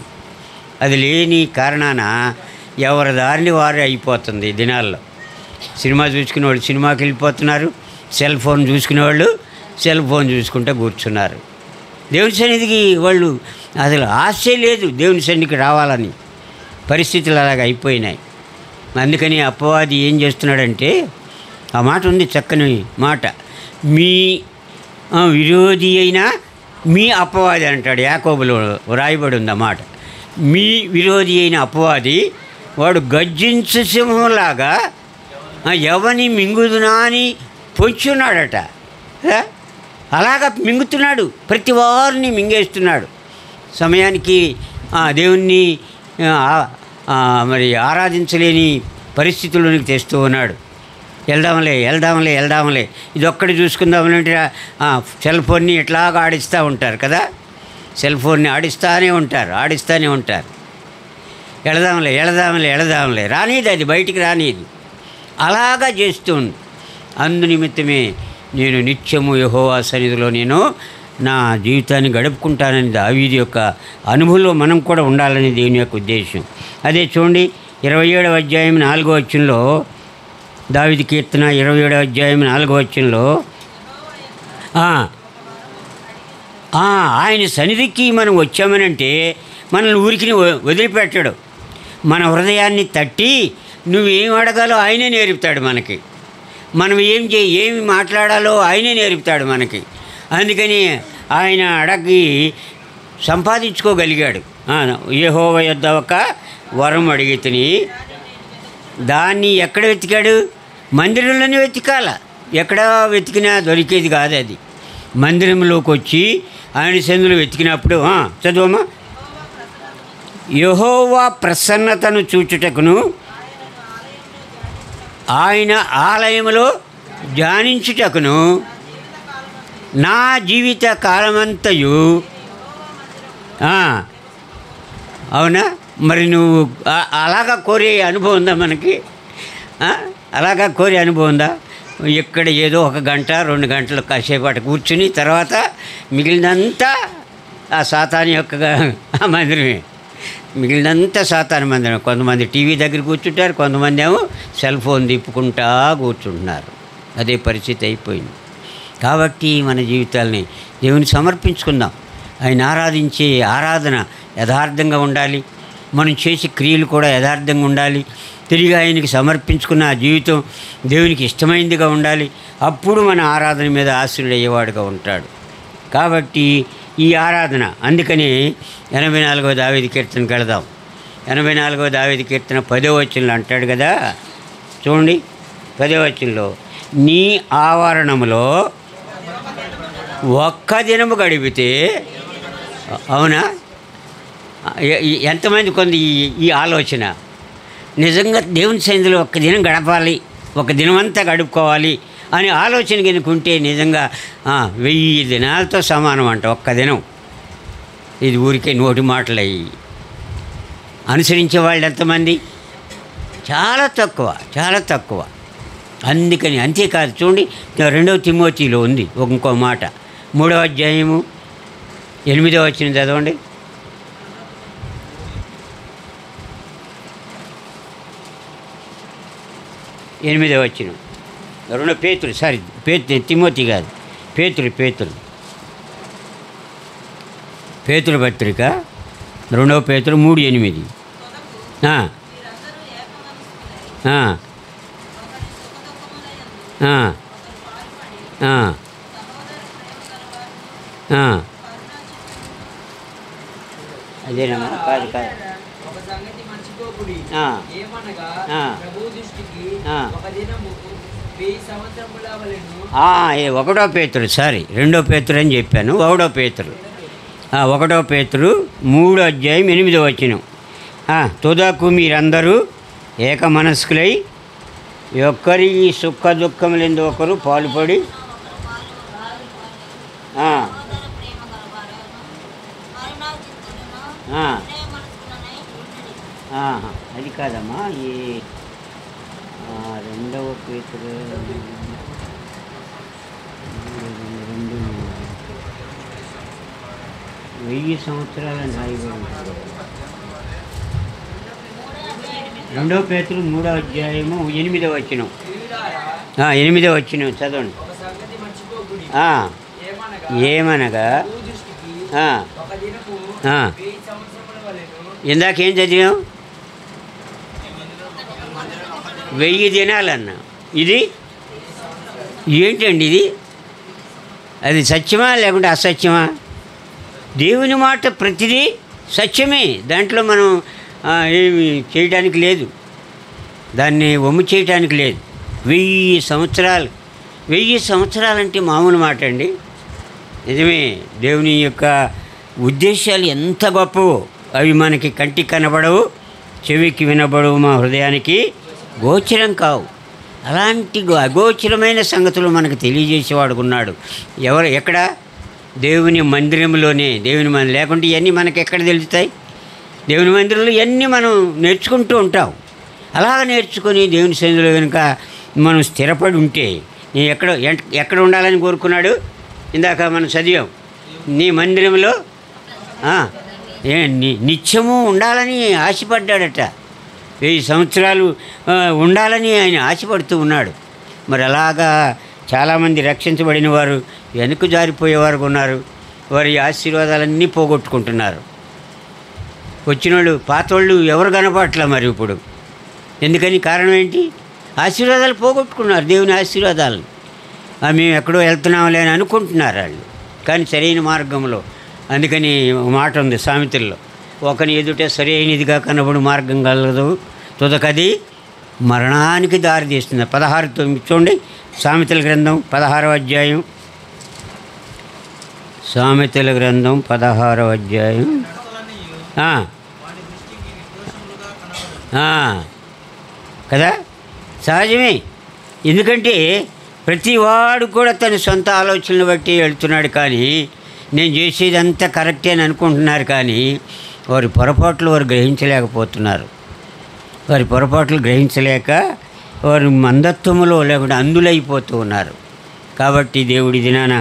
అది లేని కారణాన ఎవరి దారిని వారే అయిపోతుంది. దినాల్లో సినిమా చూసుకునేవాళ్ళు సినిమాకి వెళ్ళిపోతున్నారు, సెల్ ఫోన్ చూసుకునేవాళ్ళు సెల్ ఫోన్ చూసుకుంటూ కూర్చున్నారు. దేవుని సన్నిధికి వాళ్ళు అసలు ఆశ లేదు దేవుని సన్నిధికి రావాలని. పరిస్థితులు అలాగ అయిపోయినాయి. అందుకని అపవాది ఏం చేస్తున్నాడంటే, ఆ మాట ఉంది, చక్కని మాట, మీ విరోధి అయినా మీ అపవాది అంటాడు. యాకోబులో వ్రాయబడి ఉంది ఆ మాట. మీ విరోధి అయిన అపవాది వాడు గర్జించు సింహంలాగా ఎవని మింగుదునా అని పొంచున్నాడట. అలాగా మింగుతున్నాడు, ప్రతి వారిని మింగేస్తున్నాడు. సమయానికి దేవుణ్ణి మరి ఆరాధించలేని పరిస్థితుల్లోనికి తెస్తూ ఉన్నాడు. వెళ్దాంలే ఇదొక్కటి చూసుకుందామంటే సెల్ ఫోన్ని ఇట్లాగా ఆడిస్తూ ఉంటారు కదా, సెల్ ఫోన్ని ఆడిస్తూనే ఉంటారు. వెళదాంలే రానిది, అది బయటికి రానిది, అలాగా చేస్తుంది. అందునిమిత్తమే నేను నిత్యము యెహోవా సన్నిధిలో నేను నా జీవితాన్ని గడుపుకుంటానని దావీదు యొక్క అనుభవంలో మనం కూడా ఉండాలని దేవుని యొక్క ఉద్దేశం. అదే చూడండి 27వ అధ్యాయం 4వ వచనంలో, దావీదు కీర్తన 27వ అధ్యాయం 4వ వచనంలో, ఆయన సన్నిధికి మనం వచ్చామనంటే మనల్ని ఊరికి వదిలిపెట్టాడు. మన హృదయాన్ని తట్టి నువ్వేం అడగాలో ఆయనే నేర్పుతాడు మనకి. మనం ఏమి మాట్లాడాలో ఆయనే నేర్పుతాడు మనకి. అందుకని ఆయన అడగి సంపాదించుకోగలిగాడు. యెహోవా యొద్ద ఒక వరం అడిగితిని, దాన్ని ఎక్కడ వెతికాడు? మందిరంలోనే వెతికాల. ఎక్కడ వెతికినా దొరికేది కాదు. అది మందిరంలోకి వచ్చి ఆయన సన్నిధిలో వెతికినప్పుడు చదువమ్మా, యెహోవా ప్రసన్నతను చూచుటకును ఆయన ఆలయంలో ధ్యానించుటకును నా జీవిత కాలమంతయు. అవునా? మరి నువ్వు అలాగా కోరే అనుభవం ఉందా మనకి? అలాగా కోరే అనుభవం ఉందా? ఇక్కడ ఏదో 1 గంట 2 గంటలు కాసేపాటు కూర్చుని తర్వాత మిగిలినంతా ఆ సాతాను యొక్క మందిరమే. మిగిలినంతా సాతాను మంది. కొంతమంది టీవీ దగ్గర కూర్చుంటారు, కొంతమంది ఏమో సెల్ ఫోన్ తిప్పుకుంటా కూర్చుంటున్నారు. అదే పరిస్థితి అయిపోయింది. కాబట్టి మన జీవితాల్ని దేవుని సమర్పించుకుందాం. ఆయన ఆరాధించే ఆరాధన యథార్థంగా ఉండాలి. మనం చేసే క్రియలు కూడా యథార్థంగా ఉండాలి. తిరిగి ఆయనకి సమర్పించుకున్న ఆ జీవితం దేవునికి ఇష్టమైందిగా ఉండాలి. అప్పుడు మన ఆరాధన మీద ఆశీర్వదయ్యేవాడుగా ఉంటాడు. కాబట్టి ఈ ఆరాధన, అందుకని 84వ దావీదు కీర్తనకి వెళదాం. 84వ దావీదు కీర్తన 10వ వచనంలో అంటాడు కదా, చూడండి 10వ వచనంలో, నీ ఆవరణములో ఒక్క దినము గడిపితే, అవునా, ఎంతమంది కొంది ఈ ఆలోచన నిజంగా దేవుని సన్నిధిలో ఒక్క దినం గడపాలి, ఒక దినమంతా గడుపుకోవాలి అని ఆలోచన కనుకుంటే నిజంగా 1000 దినాలతో సమానం అంట ఒక్క దినం. ఇది ఊరికే నోటి మాటలు అయ్యి అనుసరించే వాళ్ళు ఎంతమంది? చాలా తక్కువ, చాలా తక్కువ. అందుకని అంతేకాదు, చూడండి 2వ తిమోతిలో ఉంది ఇంకో మాట, 3వ అధ్యాయము 8వ వచనం చదవండి. 8వ వచనం, 2 పేతురు, సారీ తిమోతి కాదు, పేతురు పత్రిక 2వ పేతురు 3:8. అదేనమ్మా, కాదు ఒకటో పేతురు, సారీ 2వ పేతురు అని చెప్పాను, 1వ పేతురు 3వ అధ్యాయం 8వ వచనం. తుదకు మీరందరూ ఏక మనస్కులై ఒక్కరి సుఖ దుఃఖములందు ఒకరు పాలుపడి, అది కాదమ్మా, ఈ 2వ పేతురు 1000 సంవత్సరాలని రాయబడి ఉంటుంది. 2వ పేతురు 3వ అధ్యాయము 8వ వచనం. 8వ వచనం చదవండి. ఏమనగా ఇందాకేం చదివాం? 1000 దినాలన్నా. ఇది ఏంటండి ఇది? అది సత్యమా లేకుంటే అసత్యమా? దేవుని మాట ప్రతిదీ సత్యమే, దాంట్లో మనం ఏమి చేయడానికి లేదు, దాన్ని వమ్ము చేయటానికి లేదు. 1000 సంవత్సరాలు, 1000 సంవత్సరాలంటే మామూలు మాట అండి. నిజమే, దేవుని యొక్క ఉద్దేశాలు ఎంత గొప్పవో అవి మనకి కంటికి కనబడవు, చెవికి వినబడవు, మా హృదయానికి గోచరం కావు. అలాంటి అగోచరమైన సంగతులు మనకు తెలియజేసేవాడుకున్నాడు. ఎక్కడ? దేవుని మందిరంలోనే. దేవుని మందిరం లేకుంటే ఇవన్నీ మనకి ఎక్కడ తెలుస్తాయి? దేవుని మందిరంలో ఇవన్నీ మనం నేర్చుకుంటూ ఉంటాం. అలాగ నేర్చుకొని దేవుని సన్నిధిలో కనుక మనం స్థిరపడి ఉంటే, ఎక్కడ ఉండాలని కోరుకున్నాడు? ఇందాక మనం చదివాం, నీ మందిరంలో నిత్యము ఉండాలని ఆశపడ్డాడట. 1000 సంవత్సరాలు ఉండాలని ఆయన ఆశపడుతూ ఉన్నాడు. మరి అలాగా చాలామంది రక్షించబడిన వారు వెనుక జారిపోయేవారు ఉన్నారు. వారి ఆశీర్వాదాలన్నీ పోగొట్టుకుంటున్నారు. వచ్చినోళ్ళు పాతోళ్ళు ఎవరు కనపట్ల మరి ఇప్పుడు. ఎందుకని? కారణం ఏంటి? ఆశీర్వాదాలు పోగొట్టుకున్నారు, దేవుని ఆశీర్వాదాలను. మేము ఎక్కడో వెళ్తున్నాంలే అని అనుకుంటున్నారు వాళ్ళు, కానీ సరైన మార్గంలో. అందుకని మాట ఉంది సామెతల్లో, ఒకని ఎదుటే సరైనదిగా కనబడు మార్గం కలదు, తుదకది మరణానికి దారి తీస్తుంది. 16 చూడండి, సామెతల గ్రంథం 16వ అధ్యాయం. సామెతల గ్రంథం 16వ అధ్యాయం. కదా, సహజమే. ఎందుకంటే ప్రతివాడు కూడా తన సొంత ఆలోచనలు బట్టి వెళ్తున్నాడు. కానీ నేను చేసేదంతా కరెక్టే అని అనుకుంటున్నారు. కానీ వారి పొరపాట్లు వారు గ్రహించలేకపోతున్నారు. వారి పొరపాట్లు గ్రహించలేక వారు మందత్వములో లేకుండా అందులైపోతూ ఉన్నారు. కాబట్టి దేవుడి దినాన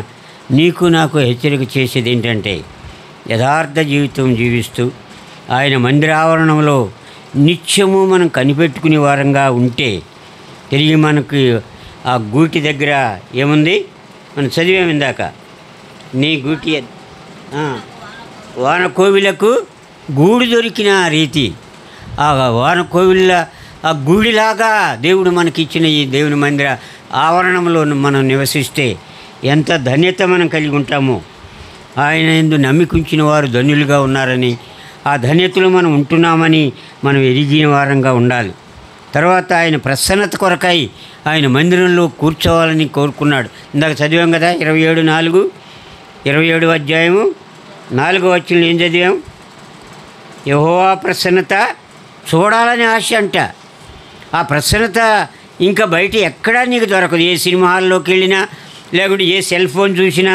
నీకు నాకు హెచ్చరిక చేసేది ఏంటంటే, యథార్థ జీవితం జీవిస్తూ ఆయన మందిర ఆవరణంలో నిత్యము మనం కనిపెట్టుకునే వారంగా ఉంటే తిరిగి మనకి ఆ గూటి దగ్గర ఏముంది, మనం చదివాము ఇందాక, నీ గూటి వానకోవిలకు గూడు దొరికిన రీతి, ఆ వానకోవిల ఆ గూడిలాగా దేవుడు మనకిచ్చిన ఈ దేవుని మందిర ఆవరణంలో మనం నివసిస్తే ఎంత ధన్యత మనం కలిగి ఉంటామో. ఆయన యందు నమ్మికుంచిన వారు ధన్యులుగా ఉన్నారని, ఆ ధన్యతలో మనం ఉంటున్నామని మనం ఎరిగిన వారంగా ఉండాలి. తర్వాత ఆయన ప్రసన్నత కొరకై ఆయన మందిరంలో కూర్చోవాలని కోరుకున్నాడు. ఇందాక చదివాం కదా 27:4, 27వ అధ్యాయము 4వ వచనంలో ఏం చదివాం? యెహోవా ప్రసన్నత చూడాలని ఆశ అంట. ఆ ప్రసన్నత ఇంకా బయట ఎక్కడా నీకు దొరకదు. ఏ సినిమా హాల్లోకి వెళ్ళినా లేకుంటే ఏ సెల్ ఫోన్ చూసినా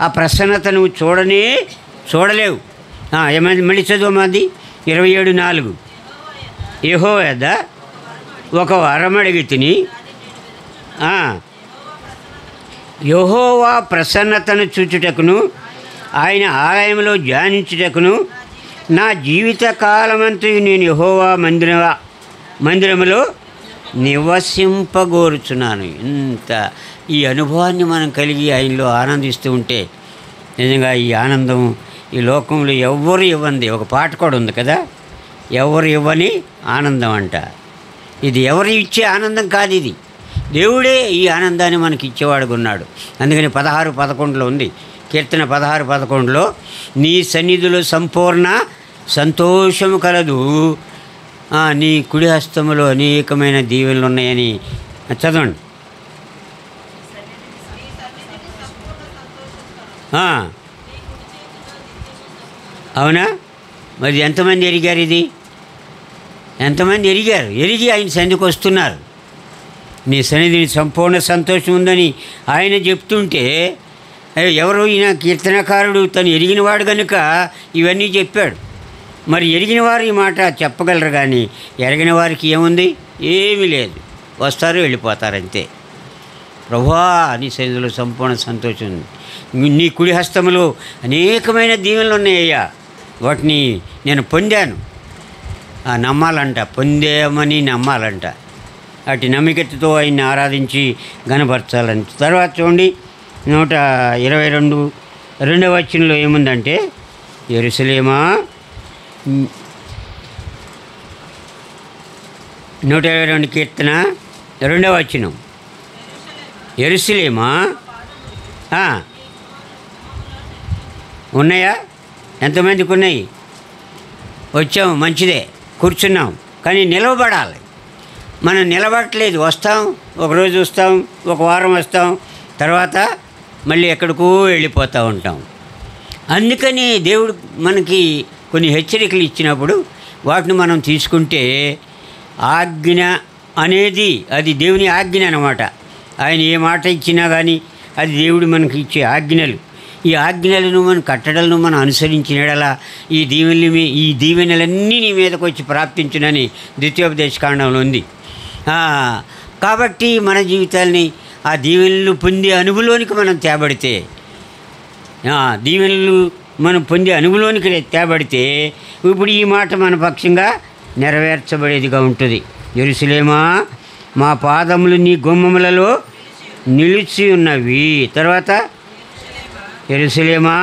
ఆ ప్రసన్నత నువ్వు చూడలేవు. ఏమైంది మళ్ళీ చదువుమాది 27:4. యెహోవా యొద్ద ఒక వరం అడిగి తిని, యెహోవా ప్రసన్నతను చూచుటకును ఆయన ఆలయంలో ధ్యానించుటకును నా జీవిత కాలమంతయు నేను యెహోవా మందిరములో నివసింపగోరుచున్నాను. ఇంత ఈ అనుభవాన్ని మనం కలిగి ఆయనలో ఆనందిస్తూ ఉంటే నిజంగా ఈ ఆనందం ఈ లోకంలో ఎవ్వరు ఇవ్వండి. ఒక పాట కూడా ఉంది కదా, ఎవరు ఇవ్వని ఆనందం అంట. ఇది ఎవరు ఇచ్చే ఆనందం కాదు, ఇది దేవుడే ఈ ఆనందాన్ని మనకి ఇచ్చేవాడుగా ఉన్నాడు. అందుకని 16:11 ఉంది, కీర్తన 16:11, నీ సన్నిధిలో సంపూర్ణ సంతోషము కలదు, నీ కుడి హస్తములో అనేకమైన దీవెనలు ఉన్నాయని. చదవండి. అవునా? మరి ఎంతమంది ఎరిగారు ఇది? ఎంతమంది ఎరిగి ఆయన సన్నిధికి వస్తున్నారు. నీ సన్నిధిని సంపూర్ణ సంతోషం ఉందని ఆయన చెప్తుంటే, ఎవరు ఈయన కీర్తనకారుడు తను ఎరిగినవాడు కనుక ఇవన్నీ చెప్పాడు. మరి ఎరిగిన వారు ఈ మాట చెప్పగలరు, కానీ ఎరగిన వారికి ఏముంది? ఏమీ లేదు. వస్తారు, వెళ్ళిపోతారు అంతే. ప్రభువా నీ సన్నిధిలో సంపూర్ణ సంతోషం ఉంది, నీ కుడి హస్తములో అనేకమైన దీవెనలు ఉన్నాయ్యా, వాటిని నేను పొందాను. నమ్మాలంట, పొందేమని నమ్మాలంట. అటు నమ్మికతో ఆయన్ని ఆరాధించి గణపరచాలంట. తర్వాత చూడండి 122 2వ వచనంలో ఏముందంటే, యెరూషలేమా 122 కీర్తన 2వ వచనం, యెరూషలేమా ఉన్నాయా? ఎంతమందికి ఉన్నాయి? వచ్చాం, మంచిదే, కూర్చున్నాం, కానీ నిలవబడాలి. మనం నిలబడట్లేదు. వస్తాం, ఒకరోజు వస్తాం, ఒక వారం వస్తాం, తర్వాత మళ్ళీ ఎక్కడికో వెళ్ళిపోతూ ఉంటాం. అందుకని దేవుడు మనకి కొన్ని హెచ్చరికలు ఇచ్చినప్పుడు వాటిని మనం తీసుకుంటే, ఆజ్ఞ అనేది అది దేవుని ఆజ్ఞ అన్నమాట. ఆయన ఏ మాట ఇచ్చినా కానీ అది దేవుడు మనకి ఇచ్చే ఆజ్ఞలు. ఈ ఆజ్ఞలను మన కట్టడలను మనం అనుసరించినలా ఈ దీవెనలన్నీ నీ మీదకి వచ్చి ప్రాప్తించునని ద్వితీయోపదేశకాండంలో ఉంది. కాబట్టి మన జీవితాల్ని ఆ దీవెనలు పొందే అనుభవంలోనికి మనం తేబడితే, దీవెనలు మనం పొందే అనుభవంలోనికి తేబడితే ఇప్పుడు ఈ మాట మన పక్షంగా నెరవేర్చబడేదిగా ఉంటుంది. యెరూషలేమా మా పాదములు నీ గుమ్మములలో నిలిచి ఉన్నవి. తర్వాత యెరూషలేమా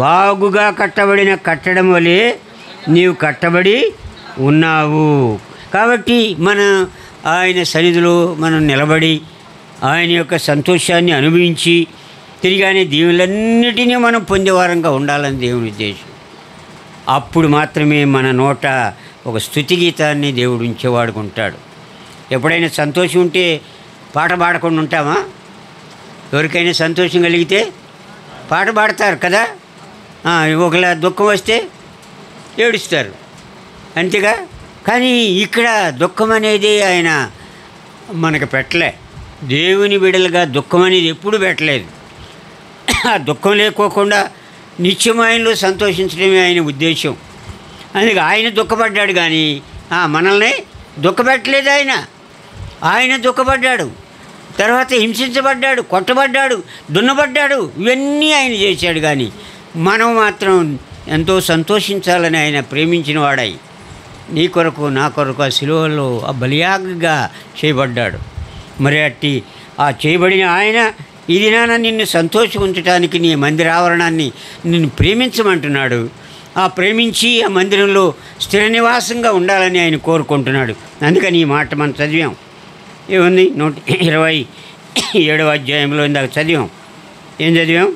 బాగుగా కట్టబడిన కట్టడం వలె నీవు కట్టబడి ఉన్నావు. కాబట్టి ఆయన సన్నిధిలో మనం నిలబడి ఆయన యొక్క సంతోషాన్ని అనుభవించి తిరిగానే దీవులన్నిటినీ మనం పొందేవారంగా ఉండాలని దేవుని ఉద్దేశం. అప్పుడు మాత్రమే మన నోట ఒక స్తుతి గీతాన్ని దేవుడు ఉంచేవాడుకుంటాడు. ఎప్పుడైనా సంతోషం ఉంటే పాట పాడకుండా ఉంటామా? ఎవరికైనా సంతోషం కలిగితే పాట పాడతారు కదా. ఒకలా దుఃఖం వస్తే ఏడుస్తారు, అంతేగా. కానీ ఇక్కడ దుఃఖం అనేది ఆయన మనకు పెట్టలే. దేవుని బిడ్డలుగా దుఃఖం అనేది ఎప్పుడు పెట్టలేదు. ఆ దుఃఖం లేకోకుండా నిత్యం ఆయనలో సంతోషించడమే ఆయన ఉద్దేశం. అందుకే ఆయన దుఃఖపడ్డాడు, కానీ మనల్ని దుఃఖపెట్టలేదు. ఆయన దుఃఖపడ్డాడు, తర్వాత హింసించబడ్డాడు, కొట్టబడ్డాడు, దున్నబడ్డాడు, ఇవన్నీ ఆయన చేశాడు. కానీ మనం మాత్రం ఎంతో సంతోషించాలని ఆయన ప్రేమించిన వాడై నీ కొరకు నా కొరకు ఆ శిలువలో ఆ బలియాగగా చేయబడ్డాడు. మరి అట్టి ఆ చేయబడిన ఆయన ఈ దినాన నిన్ను సంతోషించడానికి నీ మందిర ఆవరణాన్ని నిన్ను ప్రేమించమంటున్నాడు. ఆ ప్రేమించి ఆ మందిరంలో స్థిర నివాసంగా ఉండాలని ఆయన కోరుకుంటున్నాడు. అందుకని ఈ మాట మనం చదివాం. ఏముంది 127వ అధ్యాయంలో ఇందాక చదివాం. ఏం చదివాం?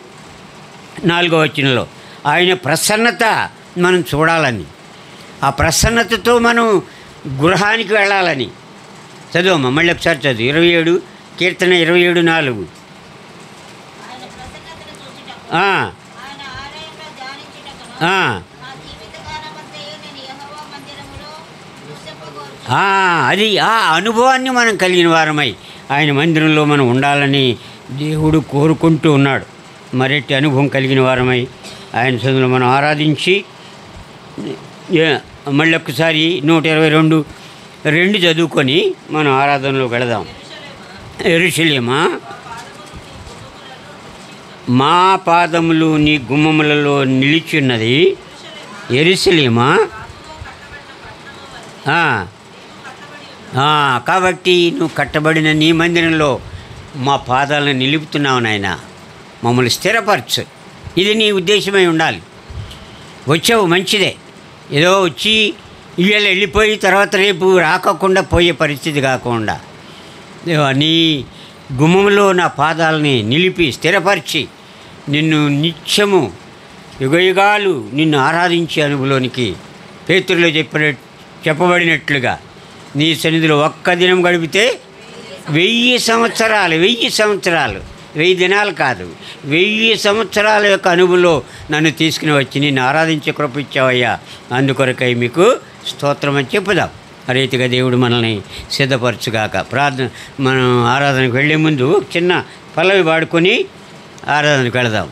4వ వచనంలో ఆయన ప్రసన్నత మనం చూడాలని, ఆ ప్రసన్నతతో మనం గృహానికి వెళ్ళాలని చదివామా? మళ్ళీ ఒకసారి చదువు. 27 కీర్తన 27:4. అది ఆ అనుభవాన్ని మనం కలిగిన వారమై ఆయన మందిరంలో మనం ఉండాలని దేవుడు కోరుకుంటూ ఉన్నాడు. మరెట్టి అనుభవం కలిగిన వారమై ఆయన సన్నిధిలో మనం ఆరాధించి మళ్ళీ ఒక్కసారి 122 చదువుకొని మనం ఆరాధనలోకి వెళదాం. యెరూషలేమా, మా పాదములు నీ గుమ్మములలో నిలిచున్నది. యెరూషలేమా, కాబట్టి నువ్వు కట్టబడిన నీ మందిరంలో మా పాదాలను నిలుపుతున్నావు నాయన. మమ్మల్ని స్థిరపరచు. ఇది నీ ఉద్దేశమై ఉండాలి. వచ్చావు మంచిదే, ఏదో వచ్చి ఇవాళ వెళ్ళిపోయి తర్వాత రేపు రాకుండా పోయే పరిస్థితి కాకుండా నీ గుమ్మంలో నా పాదాలని నిలిపి స్థిరపరిచి నిన్ను నిత్యము యుగయుగాలు నిన్ను ఆరాధించే అనుభవంలోనికి పేతురులో చెప్పబడినట్లుగా నీ సన్నిధిలో ఒక్క దినం గడిపితే 1000 సంవత్సరాలు 1000 దినాలు కాదు, 1000 సంవత్సరాల యొక్క అనుభవంలో నన్ను తీసుకుని వచ్చి నిన్ను ఆరాధించే కృప ఇచ్చావయ్యా. అందుకొరకై మీకు స్తోత్రం అని చెప్పుదాం. ఆ రీతిగా దేవుడు మనల్ని సిద్ధపరచుగాక. మనం ఆరాధనకు వెళ్ళే ముందు చిన్న పల్లవి పాడుకొని ఆరాధనకు వెళదాం.